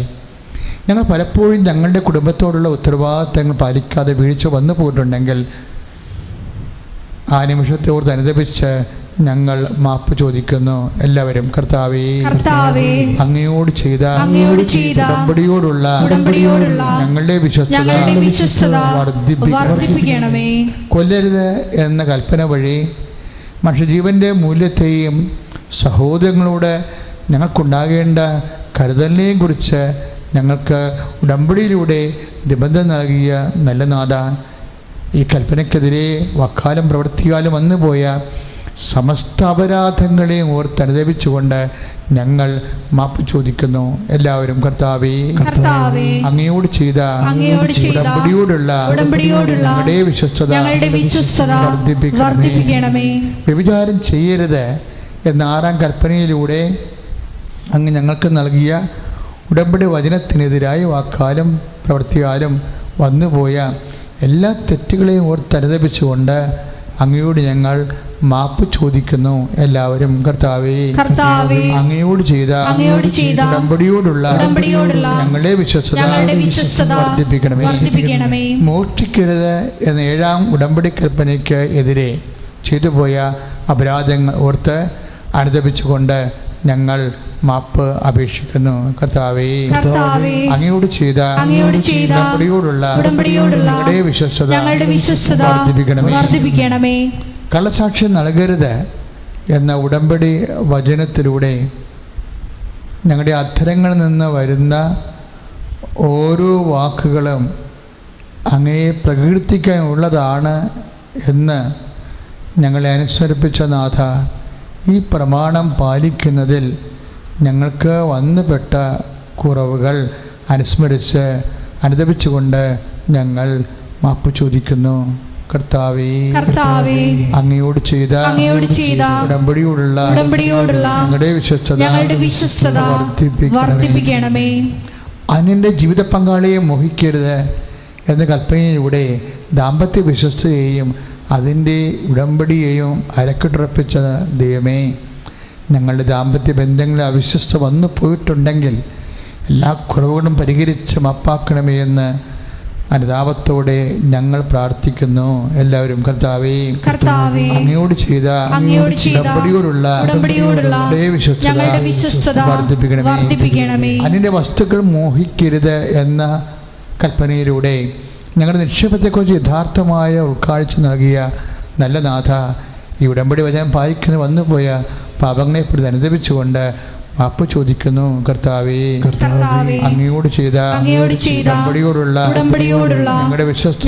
ഞങ്ങൾ പലപ്പോഴും ഞങ്ങളുടെ കുടുംബത്തോടുള്ള ഉത്തരവാദിത്തങ്ങൾ പാലിക്കാതെ വീഴ്ച വന്നു പോയിട്ടുണ്ടെങ്കിൽ ആ നിമിഷത്തോട് അനുദപിച്ച് ഞങ്ങൾ മാപ്പ് ചോദിക്കുന്നു. എല്ലാവരും കർത്താവേ, അങ്ങയോട് ചെയ്ത ഉടമ്പടിയോടുള്ള ഞങ്ങളുടെ വിശ്വസ്തത വർദ്ധിപ്പിക്കണമേ. കൊല്ലരുത് എന്ന കൽപ്പന വഴി മനുഷ്യജീവൻ്റെ മൂല്യത്തെയും സഹോദരങ്ങളോട് ഞങ്ങൾക്കുണ്ടാകേണ്ട കരുതലിനെയും കുറിച്ച് ഞങ്ങൾക്ക് ഉടമ്പടിയിലൂടെ നിബന്ധന നൽകിയ നല്ല നാഥ, ഈ കൽപ്പനയ്ക്കെതിരെ വാക്കാലും പ്രവർത്തിയാലും വന്നുപോയ സമസ്ത അപരാധങ്ങളെയും ഓർത്തനുദപിച്ചുകൊണ്ട് ഞങ്ങൾ മാപ്പ് ചോദിക്കുന്നു. എല്ലാവരും കർത്താവേ, അങ്ങയോട് ചെയ്ത ഉടമ്പടിയോടുള്ള ഞങ്ങളുടെ വിശ്വസ്തത വർദ്ധിപ്പിക്കണമേ. വ്യഭിചാരം ചെയ്യരുത് എന്ന 6-ാം കൽപ്പനയിലൂടെ അങ്ങ് ഞങ്ങൾക്ക് നൽകിയ ഉടമ്പടി വചനത്തിനെതിരായി വാക്കാലും പ്രവൃത്തിയാലും വന്നുപോയ എല്ലാ തെറ്റുകളെയും ഓർത്തനുദപിച്ചുകൊണ്ട് അങ്ങയോട് ഞങ്ങൾ മാപ്പ് ചോദിക്കുന്നു. എല്ലാവരും കർത്താവേ, അങ്ങയോട് ചെയ്ത ഉടമ്പടിയോടുള്ള ഞങ്ങളുടെ വിശ്വസ്തത വർദ്ധിപ്പിക്കണമേ. മോഷ്ടിക്കരുത് എന്ന 7-ാം ഉടമ്പടി കൽപ്പനയ്ക്ക് എതിരെ ചെയ്തുപോയ അപരാധങ്ങൾ ഓർത്ത് അനുദപിച്ചുകൊണ്ട് ഞങ്ങൾ മാപ്പ് അപേക്ഷിക്കുന്നു. കർത്താവേ, അങ്ങയോട് ചെയ്ത ഉടമ്പടിയോടുള്ള ഞങ്ങളുടെ വിശ്വസ്തത വർദ്ധിപ്പിക്കണമേ. കള്ളസാക്ഷ്യം നൽകരുത് എന്ന ഉടമ്പടി വചനത്തിലൂടെ ഞങ്ങളുടെ അധരങ്ങളിൽ നിന്ന് വരുന്ന ഓരോ വാക്കുകളും അങ്ങയെ പ്രകീർത്തിക്കാനുള്ളതാണ് എന്ന് ഞങ്ങളെ അനുസ്മരിപ്പിച്ച നാഥ, ഈ പ്രമാണം പാലിക്കുന്നതിൽ ഞങ്ങൾക്ക് വന്നുപെട്ട കുറവുകൾ അനുസ്മരിച്ച് അനുദപിച്ചുകൊണ്ട് ഞങ്ങൾ മാപ്പ് ചോദിക്കുന്നു. കർത്താവേ, അങ്ങയോട് ചെയ്ത ഉടമ്പടിയോടുള്ള ഞങ്ങളുടെ വിശ്വസ്തത വർദ്ധിപ്പിക്കണമേ. അന്യൻ്റെ ജീവിത പങ്കാളിയെ മോഹിക്കരുത് എന്ന കൽപ്പനയിലൂടെ ദാമ്പത്യ വിശ്വസ്തയെയും അതിൻ്റെ ഉടമ്പടിയെയും അരക്കിട്ടുറപ്പിച്ച ദൈവമേ, ഞങ്ങളുടെ ദാമ്പത്യ ബന്ധങ്ങളിൽ അവിശ്വസ്ത വന്നു പോയിട്ടുണ്ടെങ്കിൽ എല്ലാ കുറവുകളും പരിഹരിച്ച് മാപ്പാക്കണമേ എന്ന് അനുതാപത്തോടെ ഞങ്ങൾ പ്രാർത്ഥിക്കുന്നു. എല്ലാവരും കർത്താവേ, അങ്ങയോട് ചെയ്ത ഉടമ്പടിയോടുള്ള വിശ്വസ്തത വർദ്ധിപ്പിക്കണമേ. അന്യന്റെ വസ്തുക്കൾ മോഹിക്കരുത് എന്ന കൽപ്പനയിലൂടെ ഞങ്ങളുടെ നിക്ഷേപത്തെക്കുറിച്ച് യഥാർത്ഥമായ ഉൾക്കാഴ്ച നൽകിയ നല്ല നാഥ, ഈ ഉടമ്പടി വചനം പാലിക്കുന്ന വന്നുപോയ പാപങ്ങളെപ്പറ്റി അനുദപിച്ചുകൊണ്ട് മാപ്പ് ചോദിക്കുന്നു. കർത്താവേ, അങ്ങയോട് ചെയ്ത ഉടമ്പടിയോടുള്ള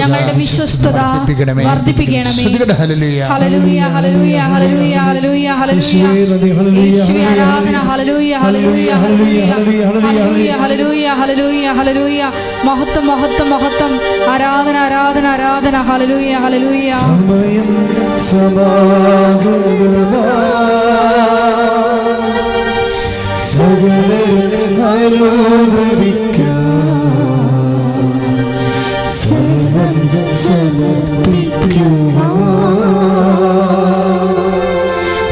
ഞങ്ങളുടെ വിശ്വസ്തത വർദ്ധിപ്പിക്കണമേ. Hallelujah, hallelujah, hallelujah, hallelujah, hallelujah, hallelujah, ആരാധന. Hallelujah, hallelujah, hallelujah, hallelujah, hallelujah, hallelujah. മഹത്വം, മഹത്വം, മഹത്വം. ആരാധന, ആരാധന, ആരാധന. Hallelujah, hallelujah. സമയം സമാഗതമാ സകലരും അനുഭവിക്കാം, സർവം സമർപ്പിക്കാം,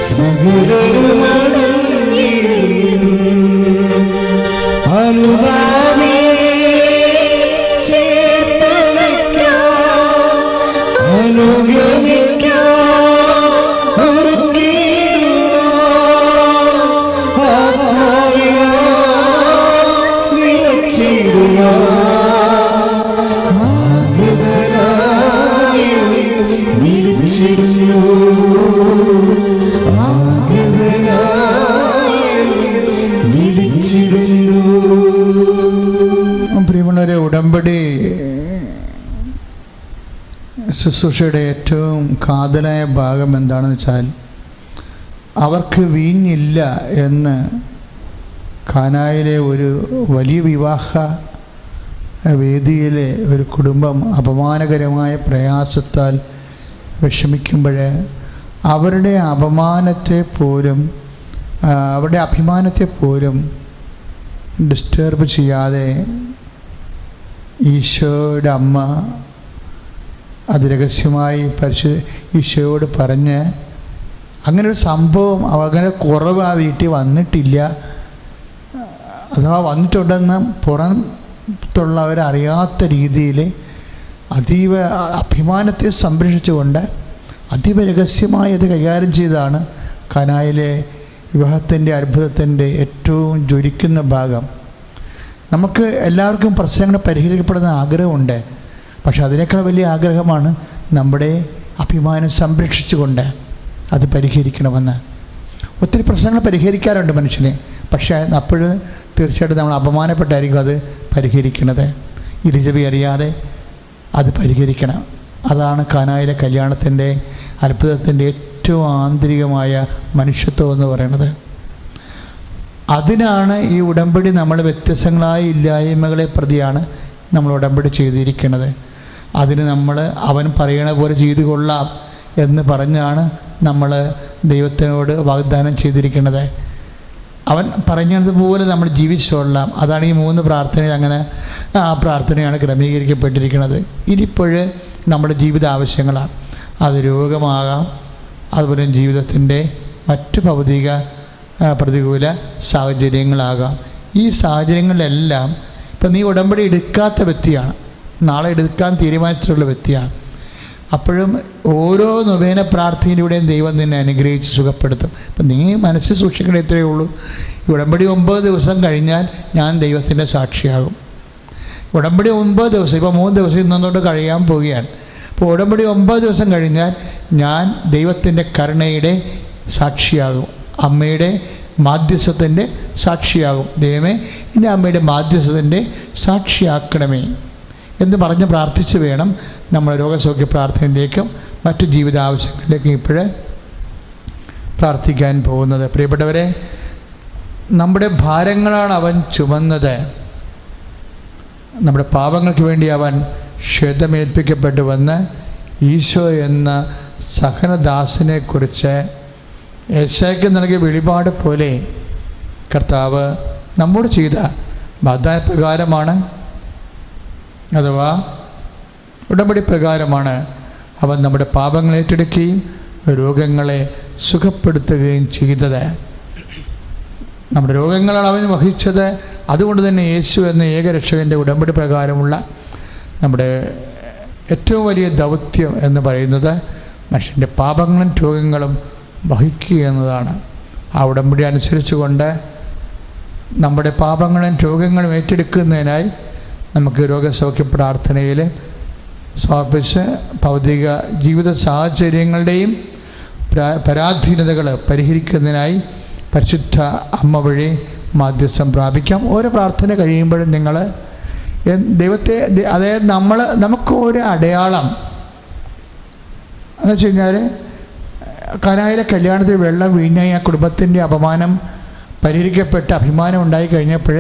സകലരും അടങ്ങിടും അനുതാപിയെ ചേർത്തണയ്ക്കാം, അനുഗമിക്കാം. പ്രിയമുള്ളവരെ, ഉടമ്പടി ശുശ്രൂഷയുടെ ഏറ്റവും കാതലായ ഭാഗം എന്താണെന്ന് വെച്ചാൽ, അവർക്ക് വീഞ്ഞില്ല എന്ന് കാനായിലെ ഒരു വലിയ വിവാഹ വേദിയിലെ ഒരു കുടുംബം അപമാനകരമായ പ്രയാസത്താൽ വിഷമിക്കുമ്പോൾ അവരുടെ അപമാനത്തെ പോലും അവരുടെ അഭിമാനത്തെ പോലും ഡിസ്റ്റർബ് ചെയ്യാതെ ഈശോയുടെ അമ്മ അത് രഹസ്യമായി ഈശോയോട് പറഞ്ഞ്, അങ്ങനൊരു സംഭവം അങ്ങനെ കുറവ് ആ വീട്ടിൽ വന്നിട്ടില്ല, അഥവാ വന്നിട്ടുണ്ടെന്ന് പുറത്തുള്ളവരറിയാത്ത രീതിയിൽ അതീവ അഭിമാനത്തെ സംരക്ഷിച്ചുകൊണ്ട് അതീവ രഹസ്യമായി അത് കൈകാര്യം ചെയ്താണ് കാനായിലെ വിവാഹത്തിൻ്റെ അത്ഭുതത്തിൻ്റെ ഏറ്റവും ജ്വലിക്കുന്ന ഭാഗം. നമുക്ക് എല്ലാവർക്കും പ്രശ്നങ്ങൾ പരിഹരിക്കപ്പെടുന്ന ആഗ്രഹമുണ്ട്, പക്ഷെ അതിനേക്കാൾ വലിയ ആഗ്രഹമാണ് നമ്മുടെ അഭിമാനം സംരക്ഷിച്ചുകൊണ്ട് അത് പരിഹരിക്കണമെന്ന്. ഒത്തിരി പ്രശ്നങ്ങൾ പരിഹരിക്കാറുണ്ട് മനുഷ്യനെ, പക്ഷേ അപ്പോഴും തീർച്ചയായിട്ടും നമ്മൾ അപമാനപ്പെട്ടായിരിക്കും അത് പരിഹരിക്കുന്നത്. ഇരുചവി അറിയാതെ അത് പരിഹരിക്കണം. അതാണ് കാനായിലെ കല്യാണത്തിൻ്റെ അത്ഭുതത്തിൻ്റെ ഏറ്റവും ആന്തരികമായ മനുഷ്യത്വം എന്ന് പറയുന്നത്. അതിനാണ് ഈ ഉടമ്പടി നമ്മൾ വ്യത്യസ്തങ്ങളായ ഇല്ലായ്മകളെ പ്രതിയാണ് നമ്മൾ ഉടമ്പടി ചെയ്തിരിക്കുന്നത്. അതിന് നമ്മൾ അവൻ പറയണ പോലെ ചെയ്തു കൊള്ളാം എന്ന് പറഞ്ഞാണ് നമ്മൾ ദൈവത്തിനോട് വാഗ്ദാനം ചെയ്തിരിക്കുന്നത്. അവൻ പറഞ്ഞതുപോലെ നമ്മൾ ജീവിച്ചോളാം. അതാണ് ഈ 3 പ്രാർത്ഥനയിൽ അങ്ങനെ ആ പ്രാർത്ഥനയാണ് ക്രമീകരിക്കപ്പെട്ടിരിക്കുന്നത്. ഇനിയിപ്പോൾ നമ്മുടെ ജീവിത ആവശ്യങ്ങളാണ്. അത് രോഗമാകാം, അതുപോലെ ജീവിതത്തിൻ്റെ മറ്റ് ഭൗതിക പ്രതികൂല സാഹചര്യങ്ങളാകാം. ഈ സാഹചര്യങ്ങളിലെല്ലാം ഇപ്പം നീ ഉടമ്പടി എടുക്കാത്ത വ്യക്തിയാണ്, നാളെ എടുക്കാൻ തീരുമാനിച്ചിട്ടുള്ള വ്യക്തിയാണ്. അപ്പോഴും ഓരോ നൊവേന പ്രാർത്ഥനയിലൂടെയും ദൈവം നിന്നെ അനുഗ്രഹിച്ച് സുഖപ്പെടുത്തും. അപ്പം നീ മനസ്സിൽ സൂക്ഷിക്കേണ്ട ഇത്രയേ ഉള്ളൂ. ഉടമ്പടി 9 ദിവസം കഴിഞ്ഞാൽ ഞാൻ ദൈവത്തിൻ്റെ സാക്ഷിയാകും. ഉടമ്പടി 9 ദിവസം, ഇപ്പോൾ 3 ദിവസം ഇന്നോട്ട് കഴിയാൻ പോവുകയാണ്. അപ്പോൾ ഉടമ്പടി 9 ദിവസം കഴിഞ്ഞാൽ ഞാൻ ദൈവത്തിൻ്റെ കരുണയുടെ സാക്ഷിയാകും, അമ്മയുടെ മാധ്യസ്ഥത്തിൻ്റെ സാക്ഷിയാകും. ദൈവമേ, ഇനി അമ്മയുടെ മാധ്യസ്ഥത്തിൻ്റെ സാക്ഷിയാക്കണമേ എന്ന് പറഞ്ഞ് പ്രാർത്ഥിച്ച് വേണം നമ്മൾ രോഗസൗഖ്യ പ്രാർത്ഥനയിലേക്കും മറ്റു ജീവിത ആവശ്യങ്ങളിലേക്കും ഇപ്പോഴേ പ്രാർത്ഥിക്കാൻ പോകുന്നത്. പ്രിയപ്പെട്ടവരെ, നമ്മുടെ ഭാരങ്ങളാണ് അവൻ ചുമന്നത്. നമ്മുടെ പാപങ്ങൾക്ക് വേണ്ടി അവൻ ക്ഷതമേൽപ്പിക്കപ്പെട്ടുവെന്ന് ഈശോ എന്ന സഹനദാസനെക്കുറിച്ച് യെശയ്യായ്ക്ക് നൽകിയ വെളിപാട് പോലെ കർത്താവ് നമ്മോട് ചെയ്ത വാഗ്ദാന പ്രകാരമാണ്, അഥവാ ഉടമ്പടി പ്രകാരമാണ് അവൻ നമ്മുടെ പാപങ്ങൾ ഏറ്റെടുക്കുകയും രോഗങ്ങളെ സുഖപ്പെടുത്തുകയും ചെയ്തത്. നമ്മുടെ രോഗങ്ങളാണ് അവൻ വഹിച്ചത്. അതുകൊണ്ട് തന്നെ യേശു എന്ന ഏകരക്ഷകൻ്റെ ഉടമ്പടി പ്രകാരമുള്ള നമ്മുടെ ഏറ്റവും വലിയ ദൗത്യം എന്ന് പറയുന്നത് മനുഷ്യൻ്റെ പാപങ്ങളും രോഗങ്ങളും വഹിക്കുക എന്നതാണ്. ആ ഉടമ്പടി അനുസരിച്ചുകൊണ്ട് നമ്മുടെ പാപങ്ങളും രോഗങ്ങളും ഏറ്റെടുക്കുന്നതിനായി നമുക്ക് രോഗസൗഖ്യ പ്രാർത്ഥനയിൽ സമർപ്പിച്ച് ഭൗതിക ജീവിത സാഹചര്യങ്ങളുടെയും പരാധീനതകൾ പരിഹരിക്കുന്നതിനായി പരിശുദ്ധ അമ്മ വഴി മാധ്യസ്ഥം പ്രാപിക്കാം. ഓരോ പ്രാർത്ഥന കഴിയുമ്പോഴും നിങ്ങൾ ദൈവത്തെ, അതായത് നമുക്ക് ഒരു അടയാളം എന്ന് വെച്ച് കഴിഞ്ഞാൽ കനായിലെ കല്യാണത്തിൽ വെള്ളം വീഞ്ഞായി ആ കുടുംബത്തിൻ്റെ അപമാനം പരിഹരിക്കപ്പെട്ട അഭിമാനം ഉണ്ടായി കഴിഞ്ഞപ്പോൾ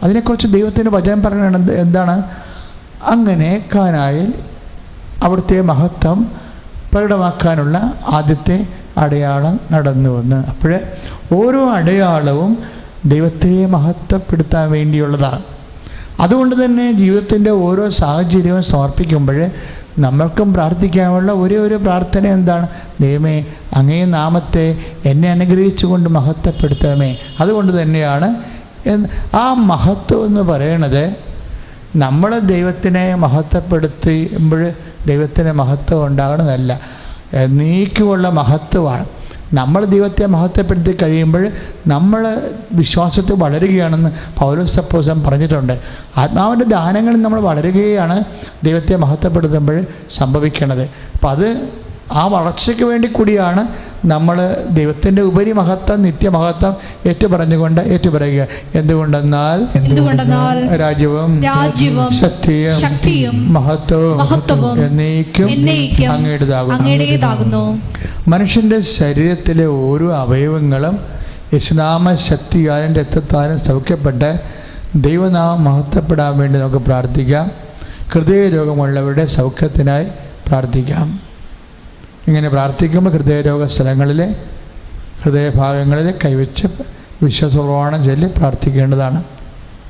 അതിനെക്കുറിച്ച് ദൈവത്തിൻ്റെ വചനം പറയുന്നത് എന്താണ്? അങ്ങനെ കാനായിൽ അവിടുത്തെ മഹത്വം പ്രകടമാക്കാനുള്ള ആദ്യത്തെ അടയാളം നടന്നുവെന്ന്. അപ്പോൾ ഓരോ അടയാളവും ദൈവത്തെ മഹത്വപ്പെടുത്താൻ വേണ്ടിയുള്ളതാണ്. അതുകൊണ്ട് തന്നെ ജീവിതത്തിൻ്റെ ഓരോ സാഹചര്യവും സമർപ്പിക്കുമ്പോൾ നമ്മൾക്കും പ്രാർത്ഥിക്കാനുള്ള ഒരു പ്രാർത്ഥന എന്താണ്? ദൈവമേ, അങ്ങേ നാമത്തെ എന്നെ അനുഗ്രഹിച്ചുകൊണ്ട് മഹത്വപ്പെടുത്തണമേ. അതുകൊണ്ട് തന്നെയാണ് ആ മഹത്വം എന്ന് പറയണത്, നമ്മൾ ദൈവത്തിനെ മഹത്വപ്പെടുത്തുമ്പോൾ ദൈവത്തിന് മഹത്വം ഉണ്ടാകണമെന്നല്ല, നീക്കുമുള്ള മഹത്വമാണ്. നമ്മൾ ദൈവത്തെ മഹത്വപ്പെടുത്തി കഴിയുമ്പോൾ നമ്മൾ വിശ്വാസത്തിൽ വളരുകയാണെന്ന് പൗലോസ് അപ്പോസ്തലൻ പറഞ്ഞിട്ടുണ്ട്. ആത്മാവിൻ്റെ ദാനങ്ങളിൽ നമ്മൾ വളരുകയാണ് ദൈവത്തെ മഹത്വപ്പെടുത്തുമ്പോൾ സംഭവിക്കുന്നത്. അപ്പം അത് ആ വളർച്ചയ്ക്ക് വേണ്ടി കൂടിയാണ് നമ്മൾ ദൈവത്തിൻ്റെ ഉപരി മഹത്വം, നിത്യമഹത്വം ഏറ്റുപറഞ്ഞുകൊണ്ട് ഏറ്റുപറയുക. എന്തുകൊണ്ടെന്നാൽ രാജ്യവും ശക്തിയും മഹത്വവും എന്നേക്കും അങ്ങയുടേതാകുന്നു. മനുഷ്യൻ്റെ ശരീരത്തിലെ ഓരോ അവയവങ്ങളും യേശുനാമ ശക്തിയാലും രക്തത്താലും സൗഖ്യപ്പെട്ട് ദൈവനാമം മഹത്വപ്പെടാൻ വേണ്ടി നമുക്ക് പ്രാർത്ഥിക്കാം. ഹൃദയരോഗമുള്ളവരുടെ സൗഖ്യത്തിനായി പ്രാർത്ഥിക്കാം. ഇങ്ങനെ പ്രാർത്ഥിക്കുമ്പോൾ ഹൃദയരോഗ സ്ഥലങ്ങളിലെ ഹൃദയഭാഗങ്ങളിൽ കൈവച്ച് വിശ്വാസപ്രമാണം ചൊല്ലി പ്രാർത്ഥിക്കേണ്ടതാണ്.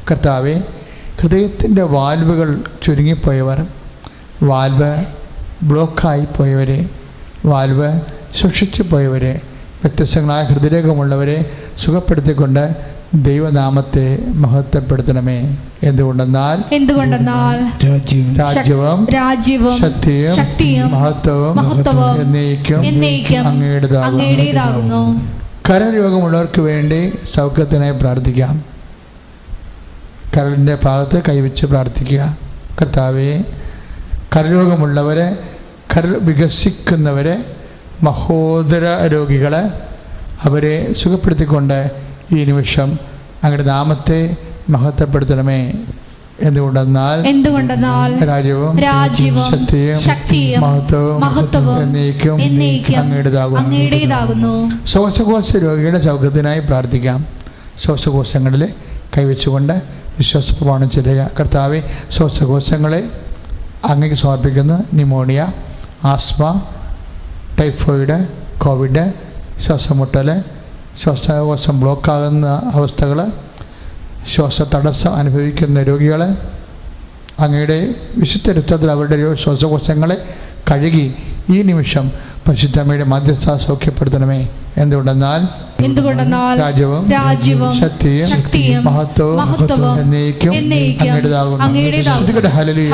കർത്താവേ, ഹൃദയത്തിൻ്റെ വാൽവുകൾ ചുരുങ്ങിപ്പോയവർ, വാൽവ് ബ്ലോക്കായി പോയവരെ, വാൽവ് സൂക്ഷിച്ചു പോയവരെ, വ്യത്യസ്തങ്ങളായ ഹൃദയരോഗമുള്ളവരെ സുഖപ്പെടുത്തിക്കൊണ്ട് ദൈവനാമത്തെ മഹത്വപ്പെടുത്തണമേ. എന്തുകൊണ്ടെന്നാൽ രാജ്യവും ശക്തിയും മഹത്വവും എന്നേക്കും അങ്ങയുടേതാകുന്നു. കരരോഗമുള്ളവർക്ക് വേണ്ടി സൗഖ്യത്തിനായി പ്രാർത്ഥിക്കാം. കരളിൻ്റെ ഭാഗത്ത് കൈവച്ച് പ്രാർത്ഥിക്കുക. കർത്താവേ, കരരോഗമുള്ളവരെ, കരൾ വികസിക്കുന്നവരെ, മഹോദര രോഗികളെ, അവരെ സുഖപ്പെടുത്തിക്കൊണ്ട് ഈ നിമിഷം അങ്ങയുടെ നാമത്തെ മഹത്വപ്പെടുത്തണമേ. എന്തുകൊണ്ടെന്നാൽ രാജ്യവും ശക്തിയും മഹത്വവും എന്നേക്കും അങ്ങയുടേതാകുന്നു. ശ്വാസകോശ രോഗിയുടെ സൗഖ്യത്തിനായി പ്രാർത്ഥിക്കാം. ശ്വാസകോശങ്ങളിൽ കൈവച്ചുകൊണ്ട് വിശ്വാസപ്രമാണം ചെയ്യുക. കർത്താവെ, ശ്വാസകോശങ്ങളെ അങ്ങേക്ക് സമർപ്പിക്കുന്നു. ന്യൂമോണിയ, ആസ്മ, ടൈഫോയിഡ്, കോവിഡ്, ശ്വാസമുട്ടൽ, ശ്വാസകോശം ബ്ലോക്കാകുന്ന അവസ്ഥകൾ, ശ്വാസതടസ്സം അനുഭവിക്കുന്ന രോഗികൾ, അങ്ങയുടെ വിശുദ്ധ രക്തത്തിൽ അവരുടെ ശ്വാസകോശങ്ങളെ കഴുകി ഈ നിമിഷം പരിശുദ്ധമ്മയുടെ മധ്യസ്ഥ സൗഖ്യപ്പെടുത്തണമേ. എന്തുകൊണ്ടെന്നാൽ രാജ്യവും ശക്തിയും മഹത്വവും എന്നേക്കും അങ്ങയുടേതാകുന്നു. ഹല്ലേലൂയ.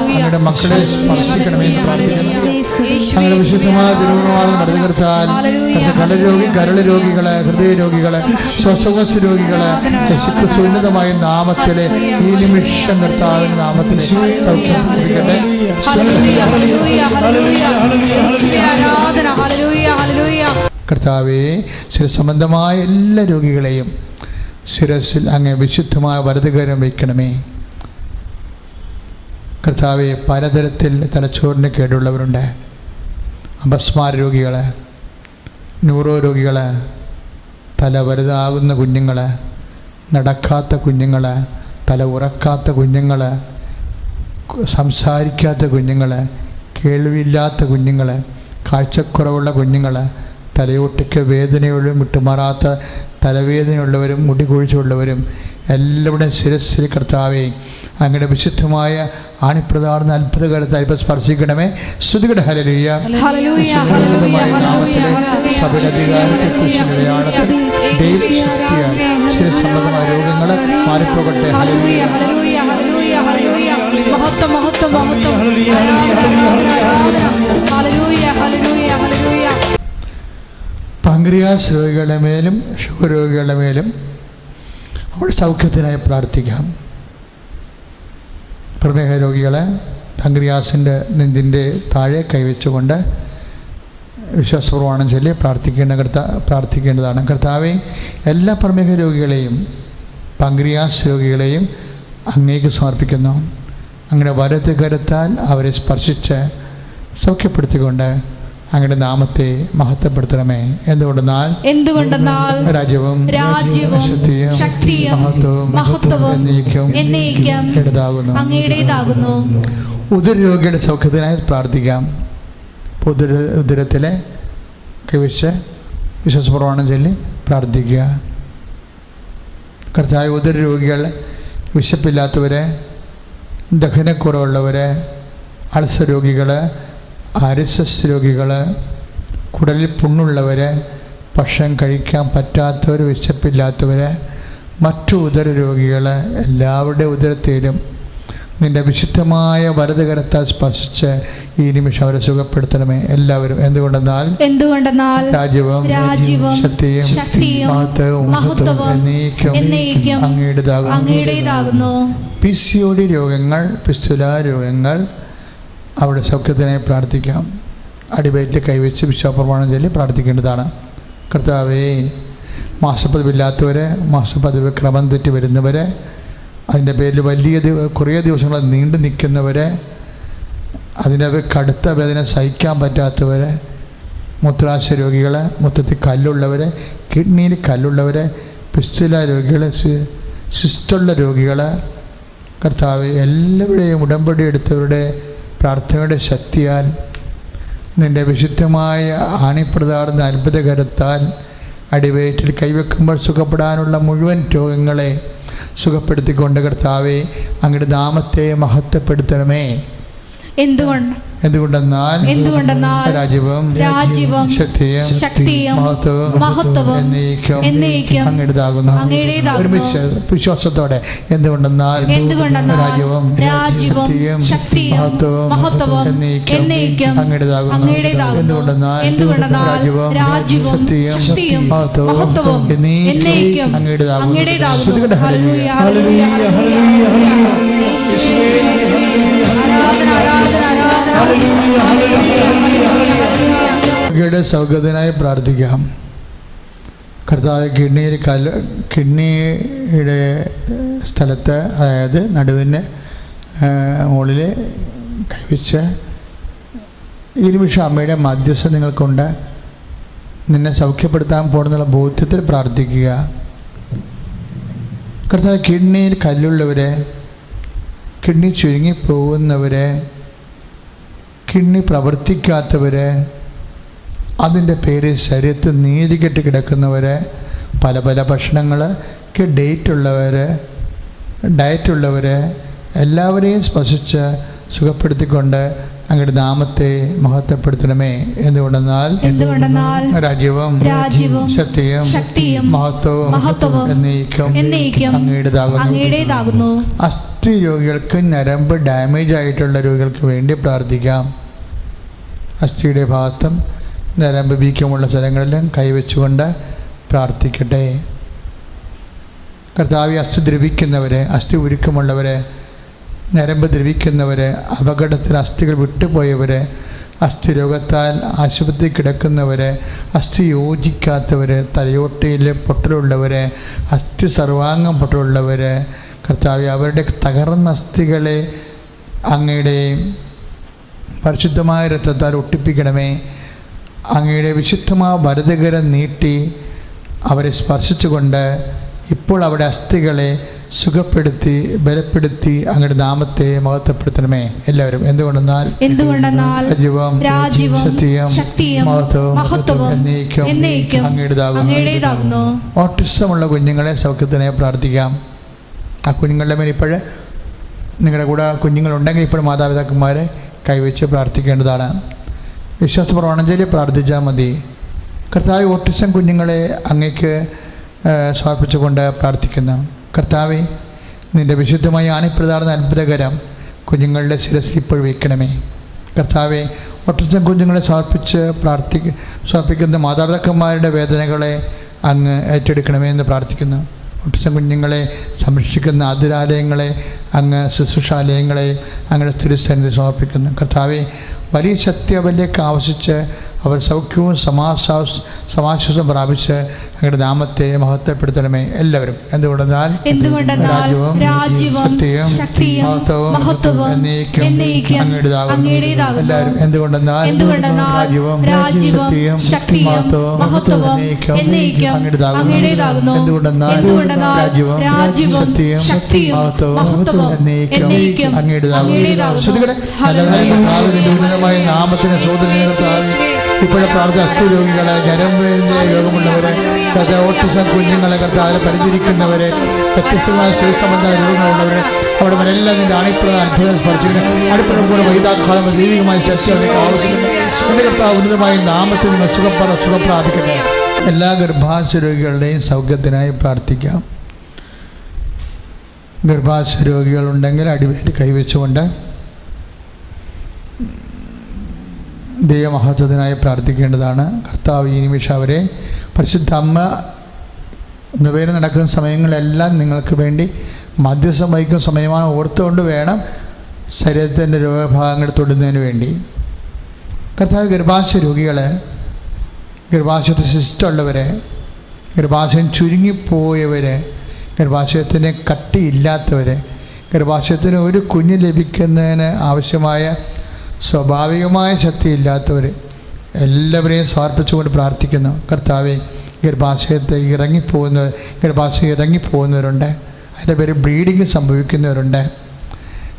അങ്ങയുടെ മക്കളെ സ്പർശിക്കണമേ എന്ന് പ്രാർത്ഥിക്കുന്നു. അങ്ങനെ വിശുദ്ധമായ തിരുവുറവാണ് നടത്തി നിർത്താൻ കരൾ രോഗികളെ, ഹൃദയ രോഗികളെ, ശ്വാസകോശ രോഗികളെ യേശുക്രിസ്തു ഉന്നതമായ നാമത്തിലെ ഈ നിമിഷം കർത്താവിന്റെ നാമത്തിൽ സൗഖ്യം ലഭിക്കട്ടെ. കർത്താവേ, ശിരസംബന്ധമായ എല്ലാ രോഗികളെയും ശിരസിൽ അങ്ങ് വിശുദ്ധമായ വലതുകരം വയ്ക്കണമേ. കർത്താവെ, പലതരത്തിൽ തലച്ചോറിന് കേടുള്ളവരുണ്ട്. അപസ്മാര രോഗികൾ, ന്യൂറോ രോഗികൾ, തല വലുതാകുന്ന കുഞ്ഞുങ്ങൾ, നടക്കാത്ത കുഞ്ഞുങ്ങൾ, തല ഉറക്കാത്ത കുഞ്ഞുങ്ങൾ, സംസാരിക്കാത്ത കുഞ്ഞുങ്ങൾ, കേൾവിയില്ലാത്ത കുഞ്ഞുങ്ങൾ, കാഴ്ചക്കുറവുള്ള കുഞ്ഞുങ്ങൾ, തലയൊട്ടിക്ക് വേദനയുള്ളവരും വിട്ടുമാറാത്ത തലവേദനയുള്ളവരും മുടി കൊഴിച്ചുള്ളവരും എല്ലാവരുടെയും ശിരസ്സിൽ കർത്താവെ അങ്ങയുടെ വിശുദ്ധമായ ആണിപ്രദാർന്ന അത്ഭുതകരത്തെ അല്പം സ്പർശിക്കണമേ. സ്തുതികട ഹല്ലേലൂയ. സഭയുടെ അധികാരത്തെക്കുറിച്ച് ശിരസംബന്ധമായ രോഗങ്ങൾ മാറിപ്പോകട്ടെ. പാങ്ക്രിയാസ് രോഗികളുടെ മേലും ഷുഗർ രോഗികളുടെ മേലും അവിടെ സൗഖ്യത്തിനായി പ്രാർത്ഥിക്കാം. പ്രമേഹ രോഗികളെ പാങ്ക്രിയാസിൻ്റെ നെഞ്ചിൻ്റെ താഴെ കൈവച്ചുകൊണ്ട് വിശ്വാസപ്രമാണം ചൊല്ലി പ്രാർത്ഥിക്കേണ്ടതാണ്. കർത്താവെ, എല്ലാ പ്രമേഹ രോഗികളെയും പാങ്ക്രിയാസ് രോഗികളെയും അങ്ങേക്ക് സമർപ്പിക്കുന്നു. അങ്ങനെ വലത്ത് കരുത്താൽ അവരെ സ്പർശിച്ച് സൗഖ്യപ്പെടുത്തിക്കൊണ്ട് അങ്ങയുടെ നാമത്തെ മഹത്വപ്പെടുത്തണമേ. എന്തുകൊണ്ടെന്നാൽ രാജ്യവും ശക്തിയും മഹത്വവും അങ്ങയുടേതാകുന്നു. ഉദരരോഗിയുടെ സൗഖ്യത്തിനായി പ്രാർത്ഥിക്കാം. ഉദരത്തിലെ കൈവച്ച് വിശ്വാസപ്രമാണം ചൊല്ലി പ്രാർത്ഥിക്കുക. കർത്താവ്, ഉദരരോഗികൾ, വിശപ്പില്ലാത്തവരെ, ദഹനക്കുറവുള്ളവർ, അൾസർ രോഗികൾ, ആരിസസ് രോഗികൾ, കുടലിൽ പുണ്ണുള്ളവർ, ഭക്ഷണം കഴിക്കാൻ പറ്റാത്തവർ, വിശപ്പില്ലാത്തവർ, മറ്റു ഉദര രോഗികൾ, എല്ലാവരുടെ ഉദരത്തിലും നിൻ്റെ വിശുദ്ധമായ വലതുകരത്താൽ സ്പർശിച്ച് ഈ നിമിഷം അവരെ സുഖപ്പെടുത്തണമേ. എല്ലാവരും. എന്തുകൊണ്ടെന്നാൽ രാജ്യവും ശക്തിയും മഹത്വവും എന്നേക്കും അങ്ങയുടേതാകുന്നു. PCOD രോഗങ്ങൾ, പിസ്തുല രോഗങ്ങൾ, അവിടെ സൗഖ്യത്തിനായി പ്രാർത്ഥിക്കാം. അടിവയറ്റിൽ കൈവച്ച് വിശ്വാസപ്രമാണം ചൊല്ലി പ്രാർത്ഥിക്കേണ്ടതാണ്. കർത്താവേ, മാസപ്പതിവില്ലാത്തവർ, മാസപ്പതിവ് ക്രമം തെറ്റി വരുന്നവർ, അതിൻ്റെ പേരിൽ കുറേ ദിവസങ്ങൾ നീണ്ടു നിൽക്കുന്നവർ, അതിൻ്റെ കടുത്ത വേദന സഹിക്കാൻ പറ്റാത്തവർ, മൂത്രാശയ രോഗികൾ, മൊത്തത്തിൽ കല്ലുള്ളവർ, കിഡ്നിയിൽ കല്ലുള്ളവർ, പിസ്തുല രോഗികൾ, സിസ്റ്റുള്ള രോഗികൾ, കർത്താവ് എല്ലാവരുടെയും ഉടമ്പടി എടുത്തവരുടെ പ്രാർത്ഥനയുടെ ശക്തിയാൽ നിൻ്റെ വിശുദ്ധമായ ആണിപ്രദാർന്ന അത്ഭുതകരത്താൽ അടിവയറ്റിൽ കൈവെക്കുമ്പോൾ സുഖപ്പെടാനുള്ള മുഴുവൻ രോഗങ്ങളെ സുഖപ്പെടുത്തിക്കൊണ്ട് കർത്താവെ അങ്ങയുടെ നാമത്തെ മഹത്വപ്പെടുത്തണമേ. എന്തുകൊണ്ടെന്നാൽ രാജ്യവും ശക്തിയും മഹത്വവും എന്നേക്കും അങ്ങയുടേതാകുന്നു. ഒരുമിച്ച് വിശ്വാസത്തോടെ. എന്തുകൊണ്ടെന്നാൽ രാജ്യവും ശക്തിയും മഹത്വവും എന്നേക്കും അങ്ങയുടേതാകുന്നു. എന്തുകൊണ്ടെന്നാൽ രാജ്യവും ശക്തിയും മഹത്വവും എന്നേക്കും അങ്ങയുടേതാകുന്നു. യുടെ സൗഖ്യത്തിനായി പ്രാർത്ഥിക്കാം. കർത്താവ് കിഡ്നിയുടെ സ്ഥലത്ത്, അതായത് നടുവിന് മുകളിൽ കൈവച്ച് ഈ നിമിഷം അമ്മയുടെ മധ്യസ്ഥം നിങ്ങൾക്കുണ്ട്. നിന്നെ സൗഖ്യപ്പെടുത്താൻ പോകുന്നുള്ള ബോധ്യത്തിൽ പ്രാർത്ഥിക്കുക. കർത്താവ് കിഡ്നിയിൽ കല്ലുള്ളവരെ, കിഡ്നി ചുരുങ്ങിപ്പോകുന്നവരെ, കിഡ്നി പ്രവർത്തിക്കാത്തവരെ, അതിൻ്റെ പേര് ശരീരത്തിൽ നീതി കെട്ടി കിടക്കുന്നവരെ, പല പല ഭക്ഷണങ്ങൾക്ക് ഡയറ്റുള്ളവർ എല്ലാവരെയും സ്പർശിച്ച് സുഖപ്പെടുത്തിക്കൊണ്ട് അങ്ങയുടെ നാമത്തെ മഹത്വപ്പെടുത്തണമേ. എന്തുകൊണ്ടെന്നാൽ രാജ്യവും ശക്തിയും മഹത്വവും എന്നേക്കും അങ്ങയുടേതാകുന്നു. അസ്ഥി രോഗികൾക്ക്, ഞരമ്പ് ഡാമേജ് ആയിട്ടുള്ള രോഗികൾക്ക് വേണ്ടി പ്രാർത്ഥിക്കാം. അസ്ഥിയുടെ ഭാഗത്തും ഞരമ്പ് വീക്കമുള്ള സ്ഥലങ്ങളിലും കൈവച്ചുകൊണ്ട് പ്രാർത്ഥിക്കട്ടെ. കർത്താവെ, അസ്ഥി ദ്രവിക്കുന്നവരെ, അസ്ഥി ഉരുക്കമുള്ളവർ, ഞരമ്പ് ദ്രവിക്കുന്നവർ, അപകടത്തിൽ അസ്ഥികൾ വിട്ടുപോയവർ, അസ്ഥി രോഗത്താൽ ആശുപത്രി കിടക്കുന്നവർ, അസ്ഥി യോജിക്കാത്തവർ, തലയോട്ടിയിൽ പൊട്ടലുള്ളവർ, അസ്ഥി സർവാംഗം പൊട്ടലുള്ളവർ, കർത്താവെ, അവരുടെ തകർന്ന അസ്ഥികളെ അങ്ങയുടെ പരിശുദ്ധമായ രക്തത്താൽ ഒട്ടിപ്പിക്കണമേ. അങ്ങയുടെ വിശുദ്ധമായ വലതുകരം നീട്ടി അവരെ സ്പർശിച്ചുകൊണ്ട് ഇപ്പോൾ അവിടെ അസ്ഥികളെ സുഖപ്പെടുത്തി ബലപ്പെടുത്തി അങ്ങയുടെ നാമത്തെ മഹത്വപ്പെടുത്തണമേ. എല്ലാവരും എന്തുകൊണ്ടെന്നാൽ രാജ്യവും ശക്തിയും മഹത്വവും എന്നേക്കും അങ്ങയുടേതാകുന്നു. ഓട്ടിസമുള്ള കുഞ്ഞുങ്ങളെ സൗഖ്യത്തിനായി പ്രാർത്ഥിക്കാം. ആ കുഞ്ഞുങ്ങളുടെ മേൽ ഇപ്പോഴ് നിങ്ങളുടെ കൂടെ കുഞ്ഞുങ്ങളുണ്ടെങ്കിൽ ഇപ്പോൾ മാതാപിതാക്കന്മാരെ കൈവച്ച് പ്രാർത്ഥിക്കേണ്ടതാണ്. വിശ്വാസപ്രമാണം ചൊല്ലി പ്രാർത്ഥിച്ചാൽ മതി. കർത്താവ്, ഓട്ടിസം കുഞ്ഞുങ്ങളെ അങ്ങേക്ക് സമർപ്പിച്ചുകൊണ്ട് പ്രാർത്ഥിക്കുന്നു. കർത്താവെ, നിൻ്റെ വിശുദ്ധമായ ആണിപ്രധാന അത്ഭുതകരം കുഞ്ഞുങ്ങളുടെ ശിരസിൽ ഇപ്പോൾ വയ്ക്കണമേ. കർത്താവെ, ഓട്ടിസം കുഞ്ഞുങ്ങളെ സമർപ്പിക്കുന്ന മാതാപിതാക്കന്മാരുടെ വേദനകളെ അങ്ങ് ഏറ്റെടുക്കണമേ എന്ന് പ്രാർത്ഥിക്കുന്നു. ഓട്ടിസം കുഞ്ഞുങ്ങളെ സംരക്ഷിക്കുന്ന ആതുരാലയങ്ങളെ, അങ്ങ് ശുശ്രൂഷാലയങ്ങളെ അങ്ങയുടെ തിരുസന്നിധി സമർപ്പിക്കുന്നു. കർത്താവെ, വലിയ ശക്തി അവരിലേക്ക് ആവശ്യിച്ച് അവർ സൗഖ്യവും സമാശ്വാസം പ്രാപിച്ച് അങ്ങയുടെ നാമത്തെ മഹത്വപ്പെടുത്തണമേ. എല്ലാവരും എന്തുകൊണ്ടെന്നാൽ രാജ്യവും ശക്തിയും മഹത്വവും എന്നേക്കും അങ്ങയുടേതാകുന്നു. എല്ലാവരും എന്തുകൊണ്ടെന്നാൽ രാജ്യവും ശക്തിയും മഹത്വവും എന്നേക്കും അങ്ങയുടേതാകുന്നു. എന്തുകൊണ്ടെന്നാൽ രാജ്യവും ശക്തിയും മഹത്വവും എന്നേക്കും അങ്ങയുടേതാകുന്നു. നാമത്തിന് ചോദ്യം ഇപ്പോഴും പ്രാർത്ഥന അസ്ഥി രോഗികളെ, ഞരമ്പിൻ്റെ രോഗമുള്ളവരെ, ഓട്ടിസം കുഞ്ഞുങ്ങളെ, കർത്താവിനെ പരിചരിക്കുന്നവരെ, വ്യത്യസ്തമായ ശരീരസംബന്ധമായ രോഗങ്ങളുള്ളവരെ, അവിടെ വരെല്ലാം നിൻ്റെ അണിപ്രദ അത്ഭുതം സ്പർശിക്കുന്നു. അണിപ്രദം കൂടെ വൈതാക്കാലം ദൈവികമായ ശക്തി അവർക്ക് ആവശ്യമുണ്ട്. എൻ്റെ കർത്താവ് ഉന്നതമായ നാമത്തിൽ നിങ്ങൾ സുഖം പ്രാപിക്കട്ടെ. എല്ലാ ഗർഭാശയ രോഗികളുടെയും സൗഖ്യത്തിനായി പ്രാർത്ഥിക്കാം. ഗർഭാശയ രോഗികളുണ്ടെങ്കിൽ അടിവേറ്റ് കൈവച്ചുകൊണ്ട് ദൈവമഹത്വത്തിനായി പ്രാർത്ഥിക്കേണ്ടതാണ്. കർത്താവ് ഈ നിമിഷം അവരെ പരിശുദ്ധ അമ്മ നിവേദനം നടക്കുന്ന സമയങ്ങളിലെല്ലാം നിങ്ങൾക്ക് വേണ്ടി മധ്യസ്ഥം വഹിക്കുന്ന സമയമാണ്. ഓർത്തുകൊണ്ട് വേണം ശരീരത്തിൻ്റെ രോഗഭാഗങ്ങൾ തൊടുന്നതിന് വേണ്ടി. കർത്താവ് ഗർഭാശയ രോഗികളെ, ഗർഭാശയത്തിൽ സിസ്റ്റുള്ളവരെ, ഗർഭാശയം ചുരുങ്ങിപ്പോയവരെ, ഗർഭാശയത്തിന് കട്ടിയില്ലാത്തവരെ, ഗർഭാശയത്തിന് ഒരു കുഞ്ഞ് ലഭിക്കുന്നതിന് ആവശ്യമായ സ്വാഭാവികമായ ശക്തിയില്ലാത്തവർ എല്ലാവരെയും സമർപ്പിച്ചുകൊണ്ട് പ്രാർത്ഥിക്കുന്നു. കർത്താവെ, ഗർഭാശയം ഇറങ്ങിപ്പോകുന്നവരുണ്ട്, അതിൻ്റെ പേര് ബ്ലീഡിങ് സംഭവിക്കുന്നവരുണ്ട്.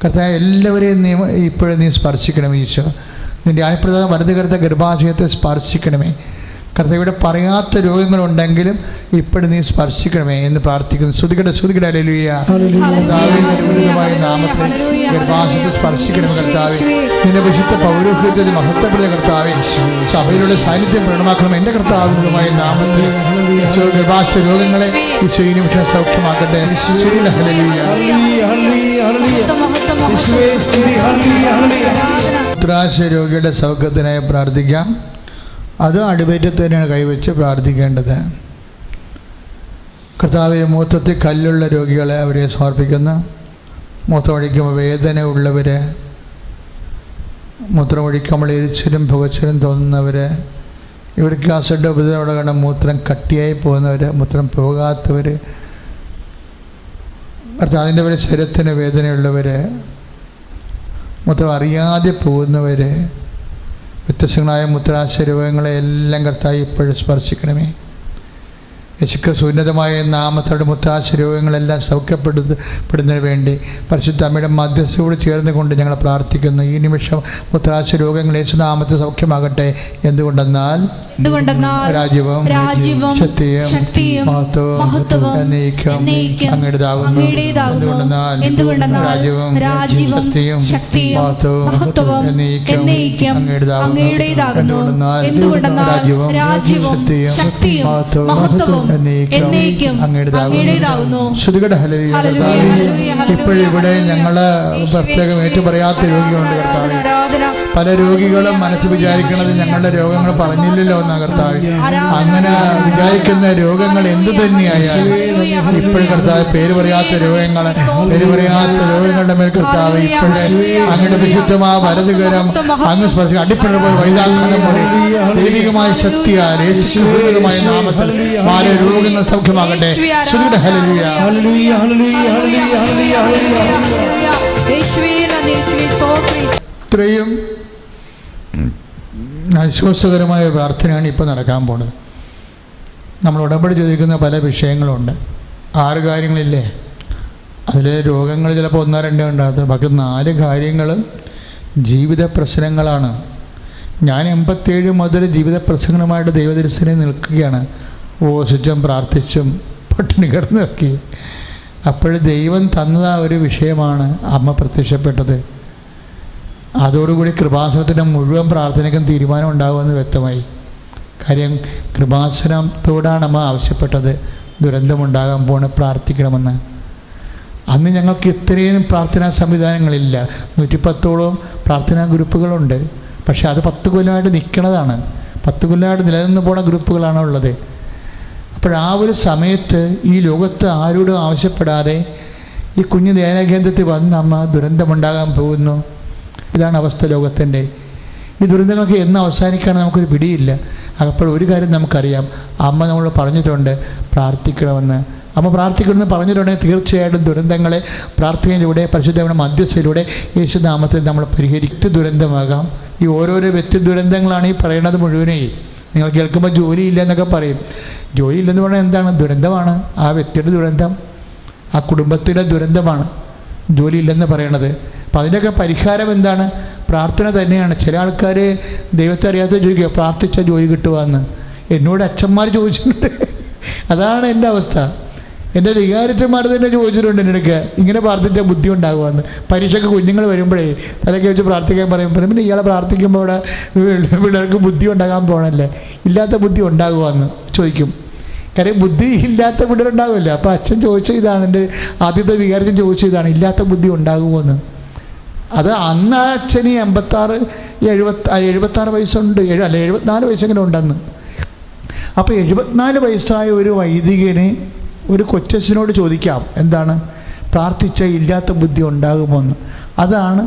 കർത്താവ്, എല്ലാവരെയും ഇപ്പോഴും നീ സ്പർശിക്കണമേ. ഈശോ, നിൻ്റെ അണിപ്രധാന വലതുകരത്ത ഗർഭാശയത്തെ സ്പർശിക്കണമേ. കർത്താവിടെ പറയാത്ത രോഗങ്ങളുണ്ടെങ്കിലും ഇപ്പോഴും നീ സ്പർശിക്കണമേ എന്ന് പ്രാർത്ഥിക്കുന്നു. ശ്രുതികട ഹല്ലേലൂയ. നാമത്തിൽ ഗർഭാശയത്തെ സ്പർശിക്കണമേ കർത്താവേ. നിന്റെ വിശുദ്ധ പൗരോഹിത്യത്തെ മഹത്വപ്പെടുന്ന കർത്താവേ, സഭയിലുള്ള സാന്നിധ്യം പ്രകടമാക്കണം എൻ്റെ കർത്താവിനുമായ നാമത്തിൽ. ഗർഭാശയ രോഗങ്ങളെ ഈശോ ഈ നിമിഷം സൗഖ്യമാക്കട്ടെ. മൂത്രാശയ രോഗിയുടെ സൗഖ്യത്തിനായി പ്രാർത്ഥിക്കാം. അത് അടിവയറ്റത്ത് തന്നെയാണ് കൈവച്ച് പ്രാർത്ഥിക്കേണ്ടത്. കർത്താവെ, മൂത്രത്തിൽ കല്ലുള്ള രോഗികളെ അവരെ സമർപ്പിക്കുന്ന, മൂത്രമൊഴിക്കുമ്പോൾ വേദന ഉള്ളവർ, മൂത്രമൊഴിക്കുമ്പോൾ എരിച്ചിലും പുകച്ചിലും തോന്നുന്നവർ, യൂറിക് ആസിഡ് ഉപദ്രവം കാരണം മൂത്രം കട്ടിയായി പോകുന്നവർ, മൂത്രം പോകാത്തവർ, അതിൻ്റെ പേര് ശരീരത്തിന് വേദനയുള്ളവർ, മൂത്രം അറിയാതെ പോകുന്നവർ, വ്യത്യസ്തങ്ങളായ മൂത്രാശയ രോഗങ്ങളെ എല്ലാം കർത്താവ് ഇപ്പോഴും സ്പർശിക്കണമേ. യേശുക്രിസ്തു ഉന്നതമായ നാമത്തോടെ മൂത്രാശയ രോഗങ്ങളെല്ലാം സൗഖ്യപ്പെടുന്നതിന് വേണ്ടി പരിശുദ്ധ അമ്മയുടെ മധ്യസ്ഥയോട് ചേർന്നുകൊണ്ട് ഞങ്ങൾ പ്രാർത്ഥിക്കുന്നു. ഈ നിമിഷം മൂത്രാശയ രോഗങ്ങൾ യേശുനാമത്തിൽ സൗഖ്യമാകട്ടെ. എന്തുകൊണ്ടെന്നാൽ രാജ്യവും ശക്തിയും മഹത്വവും എന്നേക്കും അങ്ങയുടേതാകുന്നു. എന്തുകൊണ്ടെന്നാൽ രാജ്യവും ശക്തിയും മഹത്വവും എന്നേക്കും അങ്ങയുടേതാകുന്നു. എന്തുകൊണ്ടെന്നാൽ രാജ്യവും ശക്തിയും മഹത്വവും എന്നേക്കും അങ്ങയുടേതാകുന്നു. ശ്രുതികട ഹല്ലേലൂയ. ഇപ്പോഴിവിടെ ഞങ്ങള് പ്രത്യേകം ഏറ്റുപറയാത്ത രോഗികളുണ്ട് കർത്താവേ. പല രോഗികളും മനസ്സ് വിചാരിക്കുന്നത് ഞങ്ങളുടെ രോഗങ്ങൾ പറഞ്ഞില്ലല്ലോ എന്നാ കർത്താവ്. അങ്ങനെ വിചാരിക്കുന്ന രോഗങ്ങൾ എന്തു തന്നെയായാലും ഇപ്പോഴും കർത്താവ് പേര് പറയാത്ത രോഗങ്ങളുടെ മേൽ കർത്താവ് ഇപ്പോഴേ അങ്ങയുടെ വിശുദ്ധമായ വലതുകരം അങ്ങ് സ്പർശിക്കുക. അടിപ്പിഴ പോലെ വൈതാഖണ്ഡം പോലെ ദൈവികമായ ശക്തിയാൽ യേശുമായ നാമത്തിൽ പല രോഗങ്ങൾ സൗഖ്യമാകട്ടെ. ഹല്ലേലൂയ. ഇത്രയും ആശ്വാസകരമായ പ്രാർത്ഥനയാണ് ഇപ്പോൾ നടക്കാൻ പോകുന്നത്. നമ്മൾ ഉടമ്പടി ചെയ്തിരിക്കുന്ന പല വിഷയങ്ങളുണ്ട്. 6 കാര്യങ്ങളില്ലേ, അതിൽ രോഗങ്ങൾ ചിലപ്പോൾ 1-2 ഉണ്ടാകുന്നത്, ബാക്കി 4 കാര്യങ്ങളും ജീവിത പ്രശ്നങ്ങളാണ്. ഞാൻ 87 മുതൽ ജീവിത പ്രശ്നങ്ങളുമായിട്ട് ദൈവദർശനെ നിൽക്കുകയാണ്. ഓശിച്ചും പ്രാർത്ഥിച്ചും പട്ടിണി കിടന്നു നോക്കി. അപ്പോഴും ദൈവം തന്ന ഒരു വിഷയമാണ് അമ്മ പ്രത്യക്ഷപ്പെട്ടത്. അതോടുകൂടി കൃപാസനത്തിൻ്റെ മുഴുവൻ പ്രാർത്ഥനയ്ക്കും തീരുമാനം ഉണ്ടാകുമെന്ന് വ്യക്തമായി. കാര്യം കൃപാസനത്തോടാണ് അമ്മ ആവശ്യപ്പെട്ടത്, ദുരന്തമുണ്ടാകാൻ പോണ് പ്രാർത്ഥിക്കണമെന്ന്. അന്ന് ഞങ്ങൾക്ക് ഇത്രയും പ്രാർത്ഥനാ സംവിധാനങ്ങളില്ല. 110ഓളം പ്രാർത്ഥനാ ഗ്രൂപ്പുകളുണ്ട്. പക്ഷേ അത് 10 കൊല്ലമായിട്ട് നിൽക്കുന്നതാണ്. 10 കൊല്ലമായിട്ട് നിലനിന്ന് പോണ ഗ്രൂപ്പുകളാണ് ഉള്ളത്. അപ്പോഴാ ഒരു സമയത്ത് ഈ ലോകത്ത് ആരോടും ആവശ്യപ്പെടാതെ ഈ കുഞ്ഞു ധ്യാനകേന്ദ്രത്തിൽ വന്ന് അമ്മ ദുരന്തമുണ്ടാകാൻ പോകുന്നു. ഇതാണ് അവസ്ഥ ലോകത്തിൻ്റെ. ഈ ദുരന്തങ്ങളൊക്കെ എന്ന് അവസാനിക്കുകയാണ് നമുക്കൊരു പിടിയില്ല. അപ്പോൾ ഒരു കാര്യം നമുക്കറിയാം, അമ്മ നമ്മൾ പറഞ്ഞിട്ടുണ്ട് പ്രാർത്ഥിക്കണമെന്ന്. അമ്മ പ്രാർത്ഥിക്കണമെന്ന് പറഞ്ഞിട്ടുണ്ടെങ്കിൽ തീർച്ചയായിട്ടും ദുരന്തങ്ങളെ പ്രാർത്ഥനയിലൂടെ പരിശുദ്ധയുടെ മധ്യസ്ഥയിലൂടെ യേശുനാമത്തിൽ നമ്മൾ പരിഹരിക്കും. ദുരന്തമാകാം. ഈ ഓരോരോ വ്യക്തി ദുരന്തങ്ങളാണ് ഈ പറയുന്നത് മുഴുവനേ. നിങ്ങൾ കേൾക്കുമ്പോൾ ജോലിയില്ല എന്നൊക്കെ പറയും. ജോലിയില്ലെന്ന് പറഞ്ഞാൽ എന്താണ്? ദുരന്തമാണ്. ആ വ്യക്തിയുടെ ദുരന്തം, ആ കുടുംബത്തിലെ ദുരന്തമാണ് ജോലിയില്ലെന്ന് പറയണത്. അപ്പോൾ അതിൻ്റെയൊക്കെ പരിഹാരം എന്താണ്? പ്രാർത്ഥന തന്നെയാണ്. ചില ആൾക്കാർ ദൈവത്തെ അറിയാത്ത ചോദിക്കുക പ്രാർത്ഥിച്ചാൽ ജോലി കിട്ടുവാന്ന്. എന്നോട് അച്ഛന്മാർ ചോദിച്ചിട്ടുണ്ട്. അതാണ് എൻ്റെ അവസ്ഥ. എൻ്റെ വികാരിച്ചന്മാർ തന്നെ ചോദിച്ചിട്ടുണ്ട് എന്നൊക്കെ, ഇങ്ങനെ പ്രാർത്ഥിച്ചാൽ ബുദ്ധി ഉണ്ടാകുമെന്ന്. പരീക്ഷയ്ക്ക് കുഞ്ഞുങ്ങൾ വരുമ്പോഴേ തലയ്ക്ക് വെച്ച് പ്രാർത്ഥിക്കാൻ പറയുമ്പോൾ പിന്നെ ഇയാളെ പ്രാർത്ഥിക്കുമ്പോൾ ഇവിടെ പിള്ളേർക്ക് ബുദ്ധി ഉണ്ടാകാൻ പോകണല്ലേ, ഇല്ലാത്ത ബുദ്ധി ഉണ്ടാകുമെന്ന് ചോദിക്കും. കാര്യം ബുദ്ധി ഇല്ലാത്ത പിള്ളേരുണ്ടാകുമല്ലോ. അപ്പോൾ അച്ഛൻ ചോദിച്ച ഇതാണ്, എൻ്റെ ആദ്യത്തെ വികാരിച്ചൻ ചോദിച്ച ഇതാണ്, ഇല്ലാത്ത ബുദ്ധി ഉണ്ടാകുമോയെന്ന്. അത് അന്ന് അച്ഛന് 76 വയസ്സുണ്ട്, അല്ല 74 വയസ്സെങ്കിലും ഉണ്ടെന്ന്. അപ്പോൾ 74 വയസ്സായ ഒരു വൈദികന് ഒരു കൊച്ചച്ഛനോട് ചോദിക്കാം, എന്താണ് പ്രാർത്ഥിച്ചാൽ ഇല്ലാത്ത ബുദ്ധി ഉണ്ടാകുമോയെന്ന്. അതാണ്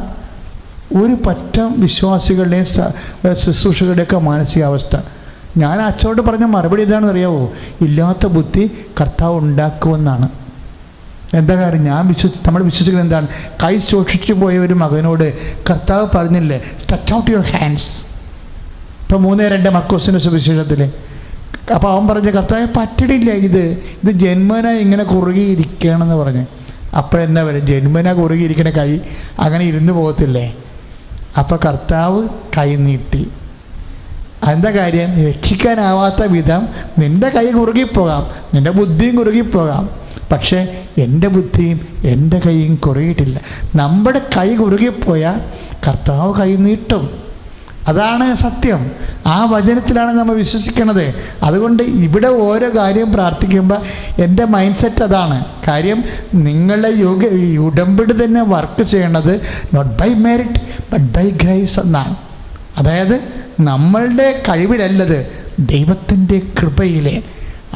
ഒരു പറ്റം വിശ്വാസികളുടെയും ശുശ്രൂഷകളുടെയൊക്കെ മാനസികാവസ്ഥ. ഞാൻ അച്ഛനോട് പറഞ്ഞ മറുപടി എന്താണെന്ന് അറിയാവോ? ഇല്ലാത്ത ബുദ്ധി കർത്താവ് ഉണ്ടാക്കുമെന്നാണ്. എന്താ കാര്യം? നമ്മൾ വിശ്വസിക്കുന്നത് എന്താണ്? കൈ സൂക്ഷിച്ചു പോയ ഒരു മകനോട് കർത്താവ് പറഞ്ഞില്ലേ, സ്ട്രെച്ച് ഔട്ട് യുവർ ഹാൻഡ്സ്. ഇപ്പോൾ 3:2 മർക്കോസിൻ്റെ സുവിശേഷത്തിൽ. അപ്പോൾ അവൻ പറഞ്ഞ കർത്താവ് പറ്റിടില്ല, ഇത് ജന്മന ഇങ്ങനെ കുറുകിയിരിക്കുകയാണെന്ന് പറഞ്ഞ്. അപ്പോഴെന്താ പറയുക? ജന്മന കുറുകിയിരിക്കണ കൈ അങ്ങനെ ഇരുന്ന് പോകത്തില്ലേ? അപ്പോൾ കർത്താവ് കൈ നീട്ടി. എന്താ കാര്യം? രക്ഷിക്കാനാവാത്ത വിധം നിൻ്റെ കൈ കുറുകിപ്പോകാം, നിൻ്റെ ബുദ്ധിയും കുറുകിപ്പോകാം, പക്ഷേ എൻ്റെ ബുദ്ധിയും എൻ്റെ കൈയും കുറുകിയിട്ടില്ല. നമ്മുടെ കൈ കുറുകിപ്പോയാൽ കർത്താവ് കൈ നീട്ടും. അതാണ് സത്യം. ആ വചനത്തിലാണ് നമ്മൾ വിശ്വസിക്കുന്നത്. അതുകൊണ്ട് ഇവിടെ ഓരോ കാര്യം പ്രാർത്ഥിക്കുമ്പോൾ എൻ്റെ മൈൻഡ് സെറ്റ് അതാണ്. കാര്യം നിങ്ങളുടെ ഉടമ്പടി തന്നെ വർക്ക് ചെയ്യണത് not by merit but by grace എന്നാണ്. അതായത് നമ്മളുടെ കഴിവിലല്ലത്, ദൈവത്തിൻ്റെ കൃപയിലെ.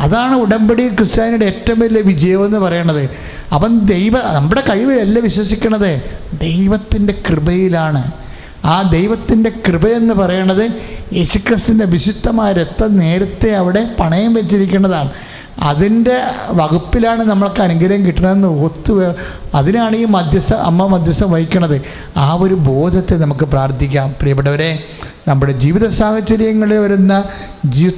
അതാണ് ഉടമ്പടി ക്രിസ്ത്യാനിയുടെ ഏറ്റവും വലിയ വിജയമെന്ന് പറയണത്. അവൻ നമ്മുടെ കഴിവിലല്ല വിശ്വസിക്കണത്, ദൈവത്തിൻ്റെ കൃപയിലാണ്. ആ ദൈവത്തിൻ്റെ കൃപയെന്ന് പറയണത് യേശുക്രിസ്തുവിൻ്റെ വിശുദ്ധമായ രക്തം നേരത്തെ അവിടെ പണയം വെച്ചിരിക്കുന്നതാണ്. അതിൻ്റെ വകുപ്പിലാണ് നമ്മൾക്ക് അനുഗ്രഹം കിട്ടണമെന്ന് അതിനാണ് ഈ അമ്മ മധ്യസ്ഥം വഹിക്കുന്നത്. ആ ഒരു ബോധത്തെ നമുക്ക് പ്രാർത്ഥിക്കാം. പ്രിയപ്പെട്ടവരെ, നമ്മുടെ ജീവിത സാഹചര്യങ്ങളിൽ വരുന്ന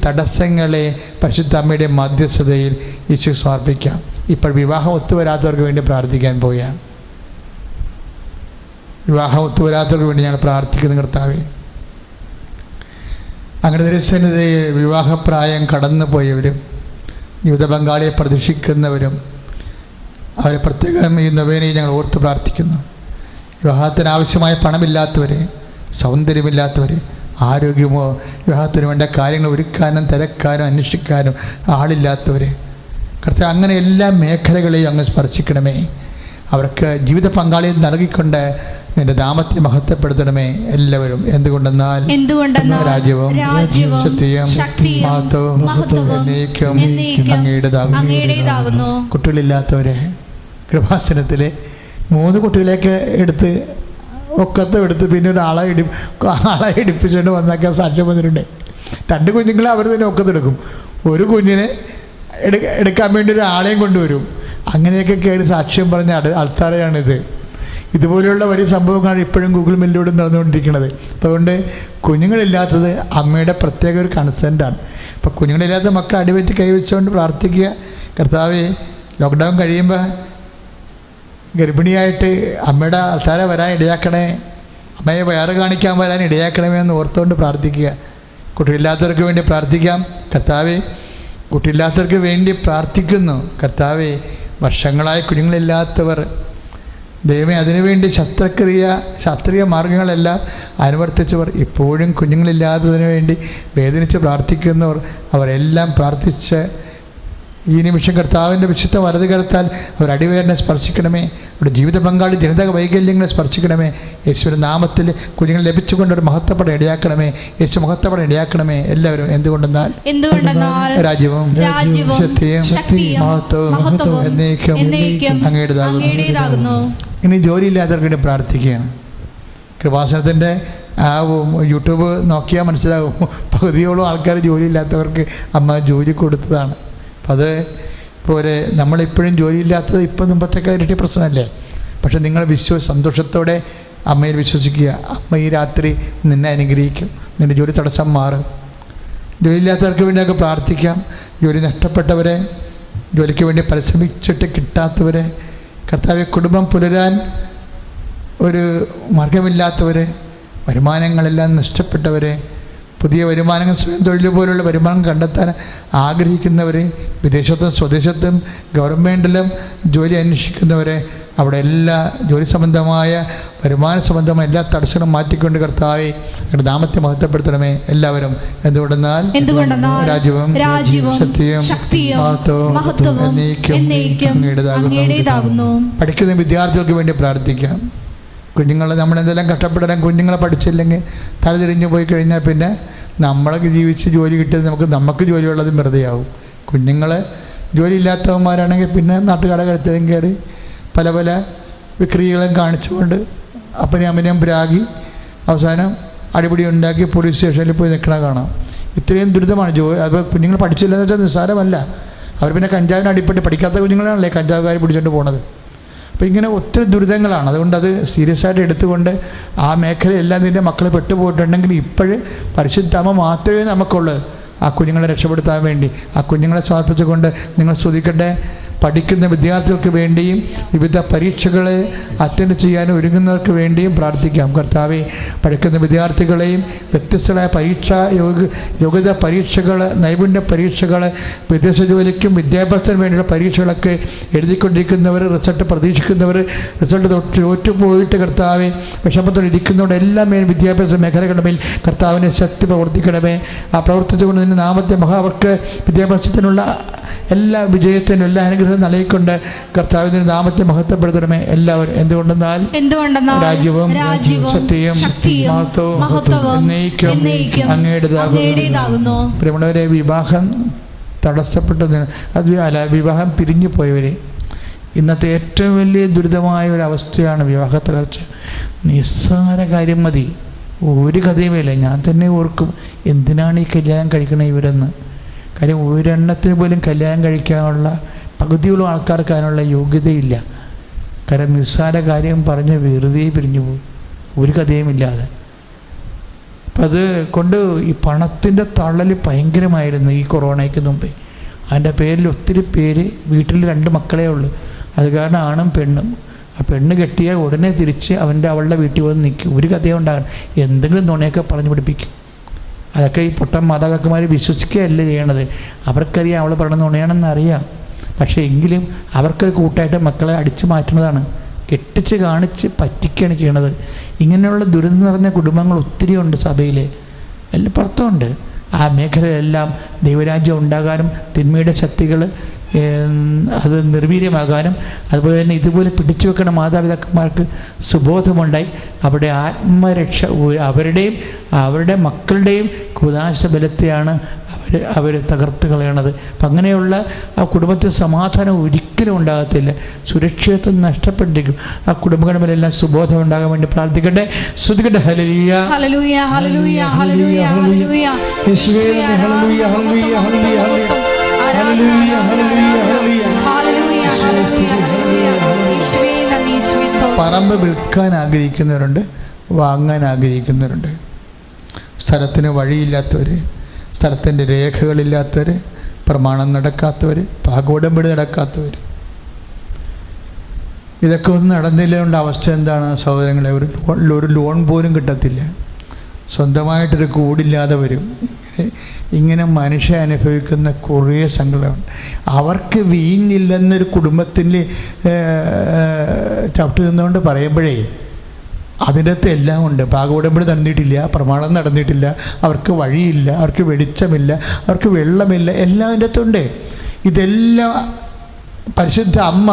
തടസ്സങ്ങളെ പരിശുദ്ധ അമ്മയുടെ മധ്യസ്ഥതയിൽ ഈശോ സമർപ്പിക്കാം. ഇപ്പോൾ വിവാഹം ഒത്തുവരാത്തവർക്ക് വേണ്ടി പ്രാർത്ഥിക്കാൻ പോവുകയാണ്. വിവാഹം ഒത്തുവരാത്തവർക്ക് വേണ്ടി ഞങ്ങൾ പ്രാർത്ഥിക്കുന്ന കർത്താവേ, അങ്ങനെ തിരുസന്നിധിയിൽ വിവാഹപ്രായം കടന്നു പോയവരും ജീവിത പങ്കാളിയെ പ്രതീക്ഷിക്കുന്നവരും അവരെ പ്രത്യേകം ഈ നൊവേനയിൽ ഞങ്ങൾ ഓർത്ത് പ്രാർത്ഥിക്കുന്നു. വിവാഹത്തിനാവശ്യമായ പണമില്ലാത്തവരെ, സൗന്ദര്യമില്ലാത്തവർ, ആരോഗ്യമോ വിവാഹത്തിന് വേണ്ട കാര്യങ്ങൾ ഒരുക്കാനും തിരക്കാനും അന്വേഷിക്കാനും ആളില്ലാത്തവർ, കർത്താവേ, അങ്ങനെ എല്ലാ മേഖലകളെയും അങ്ങ് സ്പർശിക്കണമേ. അവർക്ക് ജീവിത പങ്കാളിയെ നൽകിക്കൊണ്ട് നിന്റെ നാമത്തെ മഹത്വപ്പെടുത്തണമേ എല്ലാവരും. എന്തുകൊണ്ടെന്നാൽ രാജ്യവും ശക്തിയും മഹത്വവും അങ്ങയുടേതാകുന്നു. കുട്ടികളില്ലാത്തവരെ കൃപാസനത്തിലെ 3 കുട്ടികളെയൊക്കെ എടുത്ത് എടുത്ത് പിന്നെ ആളെ ഇടിപ്പിച്ചുകൊണ്ട് വന്നൊക്കെ സാക്ഷ്യം വന്നിട്ടുണ്ട്. 2 കുഞ്ഞുങ്ങളെ അവർ തന്നെ ഒക്കത്തെടുക്കും. ഒരു കുഞ്ഞിനെ എടുക്കാൻ വേണ്ടി ഒരാളെയും കൊണ്ടുവരും. അങ്ങനെയൊക്കെ കയറി സാക്ഷ്യം പറഞ്ഞ ആൾക്കാരെയാണിത്. ഇതുപോലെയുള്ള വലിയ സംഭവങ്ങളാണ് ഇപ്പോഴും ഗൂഗിൾ മില്ലിലൂടെ നടന്നുകൊണ്ടിരിക്കുന്നത്. അപ്പോൾ അതുകൊണ്ട് കുഞ്ഞുങ്ങളില്ലാത്തത് അമ്മയുടെ പ്രത്യേക ഒരു കൺസെൻറ്റാണ്. അപ്പോൾ കുഞ്ഞുങ്ങളില്ലാത്ത മക്കൾ അടിവെറ്റി കൈവച്ചുകൊണ്ട് പ്രാർത്ഥിക്കുക. കർത്താവേ, ലോക്ക്ഡൗൺ കഴിയുമ്പോൾ ഗർഭിണിയായിട്ട് അമ്മയുടെ ആൾക്കാരെ വരാൻ ഇടയാക്കണേ, അമ്മയെ വയറ് കാണിക്കാൻ വരാൻ ഇടയാക്കണമേ എന്ന് ഓർത്തുകൊണ്ട് പ്രാർത്ഥിക്കുക. കുട്ടിയില്ലാത്തവർക്ക് വേണ്ടി പ്രാർത്ഥിക്കാം. കർത്താവേ, കുട്ടിയില്ലാത്തവർക്ക് വേണ്ടി പ്രാർത്ഥിക്കുന്നു. കർത്താവേ, വർഷങ്ങളായി കുഞ്ഞുങ്ങളില്ലാത്തവർ ദൈവമേ, അതിനുവേണ്ടി ശാസ്ത്രീയ മാർഗങ്ങളെല്ലാം അനുവർത്തിച്ചവർ, ഇപ്പോഴും കുഞ്ഞുങ്ങളില്ലാത്തതിന് വേണ്ടി വേദനിച്ച് പ്രാർത്ഥിക്കുന്നവർ, അവരെല്ലാം പ്രാർത്ഥിച്ച് ഈ നിമിഷം കർത്താവിൻ്റെ വിശുദ്ധ വലതുകരത്താൽ അവർ അടിവേരനെ സ്പർശിക്കണമേ. അവരുടെ ജീവിത പങ്കാളി ജനിതക വൈകല്യങ്ങളെ സ്പർശിക്കണമേ. യേശുവിൻ്റെ നാമത്തിൽ കുഞ്ഞുങ്ങൾ ലഭിച്ചുകൊണ്ട് ഒരു മഹത്വപ്പെടാൻ ഇടയാക്കണമേ. യേശു മഹത്വപ്പെടാൻ ഇടയാക്കണമേ എല്ലാവരും. എന്തുകൊണ്ടെന്നാൽ രാജ്യവും ശക്തിയും മഹത്വവും എന്നേക്കും അങ്ങയുടേതാകുന്നു. ഇനി ജോലിയില്ലാത്തവർക്ക് വേണ്ടി പ്രാർത്ഥിക്കുകയാണ്. കൃപാസനത്തിൻ്റെ ആ യൂട്യൂബ് നോക്കിയാൽ മനസ്സിലാകും, പകുതിയോളം ആൾക്കാർ ജോലിയില്ലാത്തവർക്ക് അമ്മ ജോലി കൊടുത്തതാണ്. അപ്പം അത് പോലെ നമ്മളിപ്പോഴും ജോലിയില്ലാത്തത് ഇപ്പം മുമ്പത്തേക്കാൾ ഇരട്ടി പ്രശ്നമല്ലേ. പക്ഷെ നിങ്ങൾ സന്തോഷത്തോടെ അമ്മയിൽ വിശ്വസിക്കുക. അമ്മ ഈ രാത്രി നിന്നെ അനുഗ്രഹിക്കും. നിൻ്റെ ജോലി തടസ്സം മാറും. ജോലിയില്ലാത്തവർക്ക് വേണ്ടിയൊക്കെ പ്രാർത്ഥിക്കാം. ജോലി നഷ്ടപ്പെട്ടവരെ, ജോലിക്ക് വേണ്ടി പരിശ്രമിച്ചിട്ട് കിട്ടാത്തവരെ, കർത്താവെ, കുടുംബം പുലരാൻ ഒരു മാർഗമില്ലാത്തവരെ, വരുമാനങ്ങളെല്ലാം നഷ്ടപ്പെട്ടവരെ, പുതിയ വരുമാനങ്ങൾ സ്വയം തൊഴിൽ പോലുള്ള വരുമാനം കണ്ടെത്താൻ ആഗ്രഹിക്കുന്നവരെ, വിദേശത്തും സ്വദേശത്തും ഗവൺമെൻറ്റിലും ജോലി അന്വേഷിക്കുന്നവരെ, അവിടെ എല്ലാ ജോലി സംബന്ധമായ വരുമാന സംബന്ധമായ എല്ലാ തടസ്സങ്ങളും മാറ്റിക്കൊണ്ട് കർത്താവേ ഞങ്ങളുടെ നാമത്തെ മഹത്വപ്പെടുത്തണമേ എല്ലാവരും. എന്തുകൊണ്ടെന്നാൽ രാജ്യവും ശക്തിയും മഹത്വവും അങ്ങയുടേതാകുന്നു. പഠിക്കുന്ന വിദ്യാർത്ഥികൾക്ക് വേണ്ടി പ്രാർത്ഥിക്കാം. കുഞ്ഞുങ്ങൾ നമ്മളെന്തെല്ലാം കഷ്ടപ്പെടാൻ കുഞ്ഞുങ്ങളെ പഠിച്ചില്ലെങ്കിൽ തലതിരിഞ്ഞു പോയി കഴിഞ്ഞാൽ പിന്നെ നമ്മളൊക്കെ ജീവിച്ച് ജോലി കിട്ടിയത് നമുക്ക് ജോലിയുള്ളതും വെറുതെയാവും. കുഞ്ഞുങ്ങൾ ജോലിയില്ലാത്തവന്മാരാണെങ്കിൽ പിന്നെ നാട്ടുകാരെ കഴുത്തേലും കയറി പല പല വിക്രിയകളും കാണിച്ചുകൊണ്ട് അപ്പനെയും അമ്മനെയും പ്രാഗി അവസാനം അടിപിടി ഉണ്ടാക്കി പോലീസ് സ്റ്റേഷനിൽ പോയി നിൽക്കണ കാണാം. ഇത്രയും ദുരിതമാണ് അപ്പോൾ കുഞ്ഞുങ്ങൾ പഠിച്ചില്ലെന്ന് വെച്ചാൽ നിസ്സാരമല്ല. അവർ പിന്നെ കഞ്ചാവിന് അടിപ്പെട്ട് പഠിക്കാത്ത കുഞ്ഞുങ്ങളാണല്ലേ കഞ്ചാവുകാർ പിടിച്ചുകൊണ്ട് പോണത്. അപ്പോൾ ഇങ്ങനെ ഒത്തിരി ദുരിതങ്ങളാണ്. അതുകൊണ്ട് അത് സീരിയസ് ആയിട്ട് എടുത്തുകൊണ്ട് ആ മേഖലയെല്ലാം നിൻ്റെ മക്കൾ പെട്ടുപോയിട്ടുണ്ടെങ്കിൽ ഇപ്പോഴും പരിശുദ്ധാമ മാത്രമേ നമുക്കുള്ളൂ ആ കുഞ്ഞുങ്ങളെ രക്ഷപ്പെടുത്താൻ വേണ്ടി. ആ കുഞ്ഞുങ്ങളെ സമർപ്പിച്ചുകൊണ്ട് നിങ്ങൾ സ്തുതിക്കട്ടെ. പഠിക്കുന്ന വിദ്യാർത്ഥികൾക്ക് വേണ്ടിയും വിവിധ പരീക്ഷകളെ അറ്റൻഡ് ചെയ്യാൻ ഒരുങ്ങുന്നവർക്ക് വേണ്ടിയും പ്രാർത്ഥിക്കാം. കർത്താവെ, പഠിക്കുന്ന വിദ്യാർത്ഥികളെയും വ്യത്യസ്തമായ യോഗ്യത പരീക്ഷകൾ, നൈപുണ്യ പരീക്ഷകൾ, വിദേശ ജോലിക്കും വിദ്യാഭ്യാസത്തിനും വേണ്ടിയുള്ള പരീക്ഷകളൊക്കെ എഴുതിക്കൊണ്ടിരിക്കുന്നവർ, റിസൾട്ട് പ്രതീക്ഷിക്കുന്നവർ, റിസൾട്ട് തോറ്റുപോയിട്ട് കർത്താവെ വിഷമത്തോടെ ഇരിക്കുന്നവരുടെ എല്ലാ വിദ്യാഭ്യാസ മേഖലകളുടെ മേൽ കർത്താവിനെ ശക്തി പ്രവർത്തിക്കണമേ. ആ പ്രവർത്തിച്ചുകൊണ്ട് നിന്റെ നാമത്തെ അവർക്ക് വിദ്യാഭ്യാസത്തിനുള്ള എല്ലാ വിജയത്തിനും എല്ലാ അനുഗ്രഹം നൽകിക്കൊണ്ട് കർത്താവിന്റെ നാമത്തെ മഹത്വപ്പെടുത്തണമേ എല്ലാവരും. എന്തുകൊണ്ടെന്നാൽ രാജ്യവും ശക്തിയും മഹത്വവും അങ്ങയുടേതാകുന്നു. പ്രിയമുള്ളവരെ, വിവാഹം തടസ്സപ്പെട്ടതിന് വിവാഹം പിരിഞ്ഞു പോയവരെ, ഇന്നത്തെ ഏറ്റവും വലിയ ദുരിതമായ ഒരു അവസ്ഥയാണ് വിവാഹ തകർച്ച. നിസ്സാര കാര്യം മതി, ഒരു കഥയുമില്ല. ഞാൻ തന്നെ ഓർക്കും എന്തിനാണ് ഈ കല്യാണം കഴിക്കണേ ഇവരെന്ന്. കാര്യം ഒരെണ്ണത്തിന് പോലും കല്യാണം കഴിക്കാനുള്ള പകുതിയോളം ആൾക്കാർക്ക് അതിനുള്ള യോഗ്യതയില്ല. കാരണം നിസ്സാര കാര്യം പറഞ്ഞ് വെറുതെ പിരിഞ്ഞു പോകും, ഒരു കഥയുമില്ലാതെ. അപ്പം അത് കൊണ്ട് ഈ പണത്തിൻ്റെ തള്ളൽ ഭയങ്കരമായിരുന്നു ഈ കൊറോണയ്ക്ക് മുമ്പേ. അതിൻ്റെ പേരിൽ ഒത്തിരി പേര് വീട്ടിൽ 2 മക്കളേ ഉള്ളൂ. അത് കാരണം ആണും പെണ്ണും. ആ പെണ്ണ് കെട്ടിയാൽ ഉടനെ തിരിച്ച് അവളുടെ വീട്ടിൽ വന്ന് നിൽക്കും. ഒരു കഥയും ഉണ്ടാകണം, എന്തെങ്കിലും നുണയൊക്കെ പറഞ്ഞു പഠിപ്പിക്കും. അതൊക്കെ ഈ പൊട്ടൻ മാതാപിതാക്കന്മാർ വിശ്വസിക്കുകയല്ല ചെയ്യണത്. അവർക്കറിയാം അവൾ പറഞ്ഞ നുണയാണെന്ന് അറിയാം. പക്ഷേ എങ്കിലും അവർക്കൊരു കൂട്ടായിട്ട് മക്കളെ അടിച്ചു മാറ്റുന്നതാണ്, കെട്ടിച്ച് കാണിച്ച് പറ്റിക്കുകയാണ് ചെയ്യണത്. ഇങ്ങനെയുള്ള ദുരിതം നിറഞ്ഞ കുടുംബങ്ങൾ ഒത്തിരി ഉണ്ട് സഭയിൽ, എല്ലാം പുറത്തുമുണ്ട്. ആ മേഖലയിലെല്ലാം ദൈവരാജ്യം ഉണ്ടാകാനും തിന്മയുടെ ശക്തികൾ അത് നിർവീര്യമാകാനും അതുപോലെ തന്നെ ഇതുപോലെ പിടിച്ചു വെക്കുന്ന മാതാപിതാക്കന്മാർക്ക് സുബോധമുണ്ടായി അവിടെ ആത്മരക്ഷ അവരുടെയും അവരുടെ മക്കളുടെയും കുദാശ ബലത്തെയാണ് അവർ തകർത്ത് കളയണത്. അപ്പം അങ്ങനെയുള്ള ആ കുടുംബത്തിൽ സമാധാനം ഒരിക്കലും ഉണ്ടാകത്തില്ല, സുരക്ഷിതത്വം നഷ്ടപ്പെട്ടിരിക്കും. ആ കുടുംബങ്ങളിലെല്ലാം സുബോധം ഉണ്ടാകാൻ വേണ്ടി പ്രാർത്ഥിക്കട്ടെ. ശ്രുതിക്കട്ടെ. Hallelujah hallelujah hallelujah hallelujah hallelujah യേശുവേ hallelujah hallelujah hallelujah hallelujah hallelujah പറമ്പ് വിൽക്കാൻ ആഗ്രഹിക്കുന്നവരുണ്ട്, വാങ്ങാൻ ആഗ്രഹിക്കുന്നവരുണ്ട്. സ്ഥലത്തിന് വഴിയില്ലാത്തവർ, സ്ഥലത്തിൻ്റെ രേഖകളില്ലാത്തവർ, പ്രമാണം നടക്കാത്തവർ, പാകോടമ്പടി നടക്കാത്തവർ, ഇതൊക്കെ ഒന്നും നടന്നില്ലേണ്ട അവസ്ഥ എന്താണ് സഹോദരങ്ങളെ? ഒരു ലോൺ പോലും കിട്ടത്തില്ല, സ്വന്തമായിട്ടൊരു കൂടില്ലാതെ വരും. ഇങ്ങനെ മനുഷ്യ അനുഭവിക്കുന്ന കുറേ സങ്കടമുണ്ട്. അവർക്ക് വീഞ്ഞില്ലെന്നൊരു കുടുംബത്തിൽ ചവിട്ടി നിന്നുകൊണ്ട് പറയുമ്പോഴേ അതിൻ്റെ അകത്ത് എല്ലാം ഉണ്ട്. പാകോടമ്പടി നടന്നിട്ടില്ല, പ്രമാണം നടന്നിട്ടില്ല, അവർക്ക് വഴിയില്ല, അവർക്ക് വെളിച്ചമില്ല, അവർക്ക് വെള്ളമില്ല, എല്ലാം അതിൻ്റെ അകത്തുണ്ട്. ഇതെല്ലാം പരിശുദ്ധ അമ്മ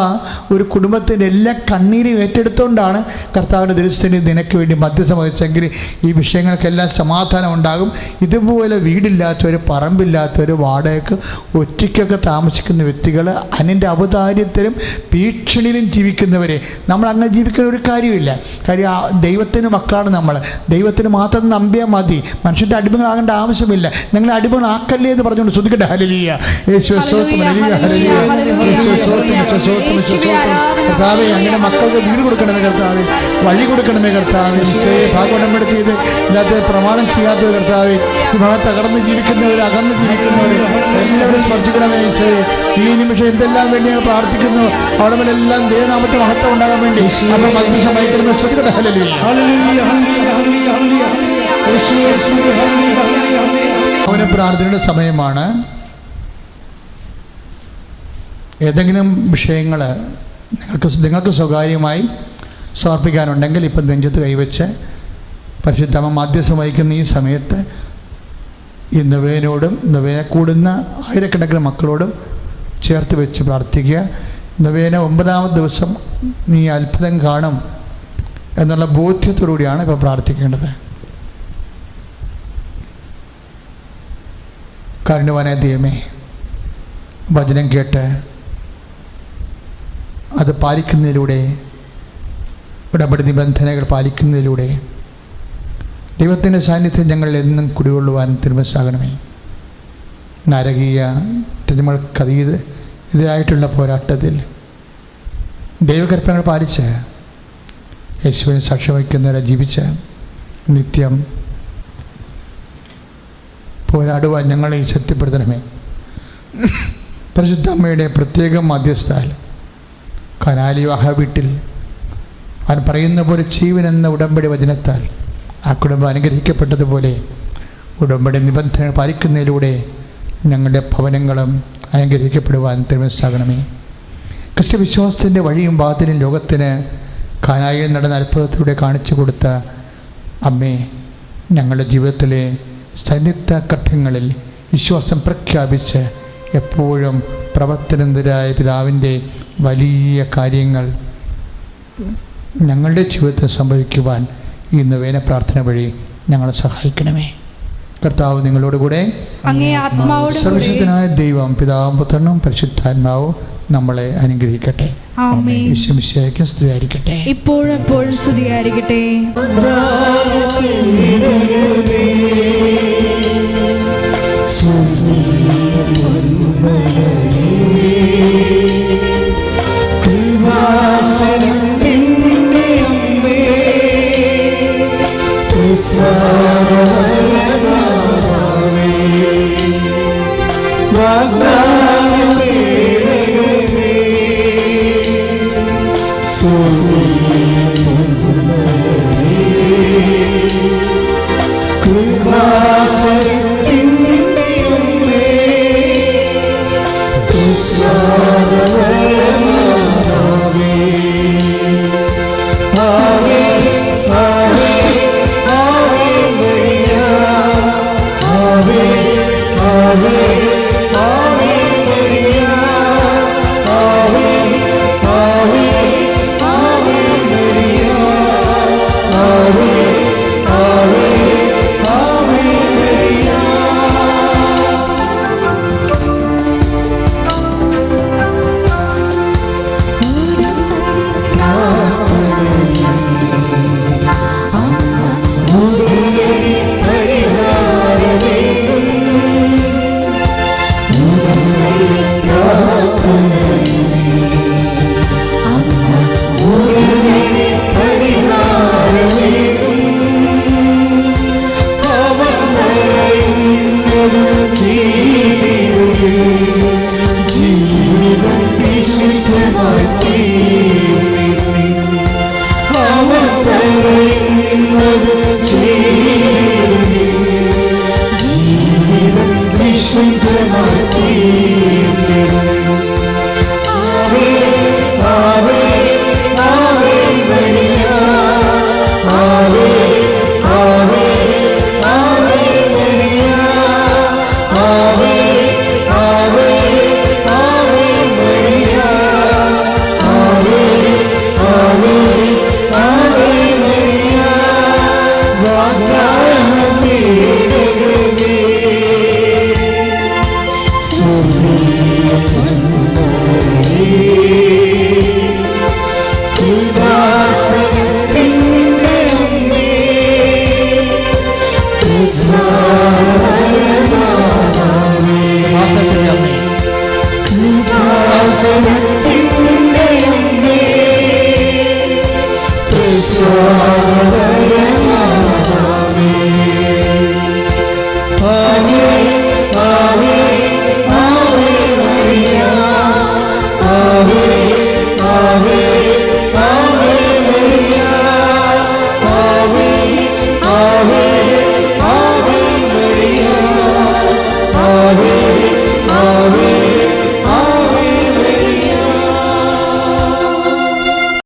ഒരു കുടുംബത്തിൻ്റെ എല്ലാ കണ്ണീരും ഏറ്റെടുത്തുകൊണ്ടാണ് കർത്താവിൻ്റെ ദിവസത്തിന് നിനക്ക് വേണ്ടി മധ്യസ്ഥം വഹിച്ചെങ്കിൽ ഈ വിഷയങ്ങൾക്കെല്ലാം സമാധാനം ഉണ്ടാകും. ഇതുപോലെ വീടില്ലാത്തവർ, പറമ്പില്ലാത്തവർ, വാടകയ്ക്ക് ഒറ്റയ്ക്കൊക്കെ താമസിക്കുന്ന വ്യക്തികൾ, അതിൻ്റെ ഔദാര്യത്തിലും ഭീഷണിയിലും ജീവിക്കുന്നവരെ നമ്മൾ അങ്ങനെ ജീവിക്കുന്ന ഒരു കാര്യമില്ല. കാര്യം ദൈവത്തിന് മക്കളാണ് നമ്മൾ, ദൈവത്തിന് മാത്രം നമ്പിയാൽ മതി, മനുഷ്യൻ്റെ അടിമകളാകേണ്ട ആവശ്യമില്ല. നിങ്ങളെ അടിമകളാക്കല്ലേ എന്ന് പറഞ്ഞുകൊണ്ട് ശ്രദ്ധിക്കട്ടെ. ഹല്ലേലൂയ യേശുവേ സ്തോത്രം, ഹല്ലേലൂയ ഹല്ലേലൂയ. കർത്താവേ, അങ്ങനെ മക്കൾക്ക് വീട് കൊടുക്കണമേ കർത്താവേ, വഴി കൊടുക്കണമേ കർത്താവേ. ഭാഗോടമ്പടി ചെയ്ത് ഇതിനകത്ത് പ്രമാണം ചെയ്യാത്തവർ കർത്താവേ, തകർന്ന് ജീവിക്കുന്നവർ, അകന്ന് ജീവിക്കുന്നവർ എല്ലാവരും സ്പർശിക്കണമേ. ഈ നിമിഷം എന്തെല്ലാം വേണ്ടി ഞങ്ങൾ പ്രാർത്ഥിക്കുന്നു, അവിടെ മേലെല്ലാം ദൈവനാമത്തെ മഹത്വം ഉണ്ടാകാൻ വേണ്ടി നമ്മൾ മധ്യസ്ഥം വഹിക്കണമേ. ശ്രദ്ധിക്കട്ടെ. അവന് പ്രാർത്ഥനയുടെ സമയമാണ്. ഏതെങ്കിലും വിഷയങ്ങൾ നിങ്ങൾക്ക് സ്വകാര്യമായി സമർപ്പിക്കാനുണ്ടെങ്കിൽ ഇപ്പം നെഞ്ചത്ത് കൈവച്ച് പരിശുദ്ധമ്മ മാധ്യസ്ഥം വഹിക്കുന്ന ഈ സമയത്ത് ഈ നൊവേനയോടും നൊവേന കൂടുന്ന ആയിരക്കണക്കിന് മക്കളോടും ചേർത്ത് വെച്ച് പ്രാർത്ഥിക്കുക. നൊവേന 9ാമത്തെ ദിവസം നീ അത്ഭുതം കാണും എന്നുള്ള ബോധ്യത്തോടുകൂടിയാണ് ഇപ്പോൾ പ്രാർത്ഥിക്കേണ്ടത്. കാരുണ്യവാനായ ദൈവമേ, വചനം കേട്ട് അത് പാലിക്കുന്നതിലൂടെ, ഉടമ്പടി നിബന്ധനകൾ പാലിക്കുന്നതിലൂടെ ദൈവത്തിൻ്റെ സാന്നിധ്യം ഞങ്ങൾ എന്നും കുടികൊള്ളുവാൻ തിരുമനസ്സാകണമേ. നരകീയ തിന്മകൾക്കെതിരായിട്ടുള്ള പോരാട്ടത്തിൽ ദൈവകൽപ്പനകൾ പാലിച്ച് യേശുവിനെ സാക്ഷ്യം വഹിക്കുന്നവരെ ജീവിച്ച് നിത്യം പോരാടുവാൻ ഞങ്ങളെ ശക്തിപ്പെടുത്തണമേ. പരിശുദ്ധ അമ്മയുടെ പ്രത്യേകം മധ്യസ്ഥാൽ കനാലി വിവാഹ വീട്ടിൽ അവൻ പറയുന്ന പോലെ ജീവനെന്ന ഉടമ്പടി വചനത്താൽ ആ കുടുംബം അനുഗ്രഹിക്കപ്പെട്ടതുപോലെ ഉടമ്പടി നിബന്ധനകൾ പാലിക്കുന്നതിലൂടെ ഞങ്ങളുടെ ഭവനങ്ങളും അനുഗ്രഹിക്കപ്പെടുവാൻ തിരുമനസ്സാകണമേ. ക്രിസ്ത്യ വിശ്വാസത്തിൻ്റെ വഴിയും വാതിലും ലോകത്തിന് കാനായിൽ നടന്ന അത്ഭുതത്തിലൂടെ കാണിച്ചു കൊടുത്ത അമ്മേ, ഞങ്ങളുടെ ജീവിതത്തിലെ സന്നിഗ്ധ ഘട്ടങ്ങളിൽ വിശ്വാസം പ്രഖ്യാപിച്ച് എപ്പോഴും പ്രവർത്തനനിരതരായ പിതാവിൻ്റെ വലിയ കാര്യങ്ങൾ ഞങ്ങളുടെ ജീവിതത്തിൽ സംഭവിക്കുവാൻ ഈ നൊവേന പ്രാർത്ഥന വഴി ഞങ്ങളെ സഹായിക്കണമേ. കർത്താവ് നിങ്ങളോട് കൂടെ. അങ്ങേ ആത്മാവോടും സർവശക്തനായ ദൈവം പിതാവും പുത്രനും പരിശുദ്ധാത്മാവും നമ്മളെ അനുഗ്രഹിക്കട്ടെ. ആമേൻ. യേശുമിശിഹായ്ക്ക് സ്തുതിയായിരിക്കട്ടെ. ഇപ്പോഴും എപ്പോഴും സ്തുതിയായിരിക്കട്ടെ. Jesus.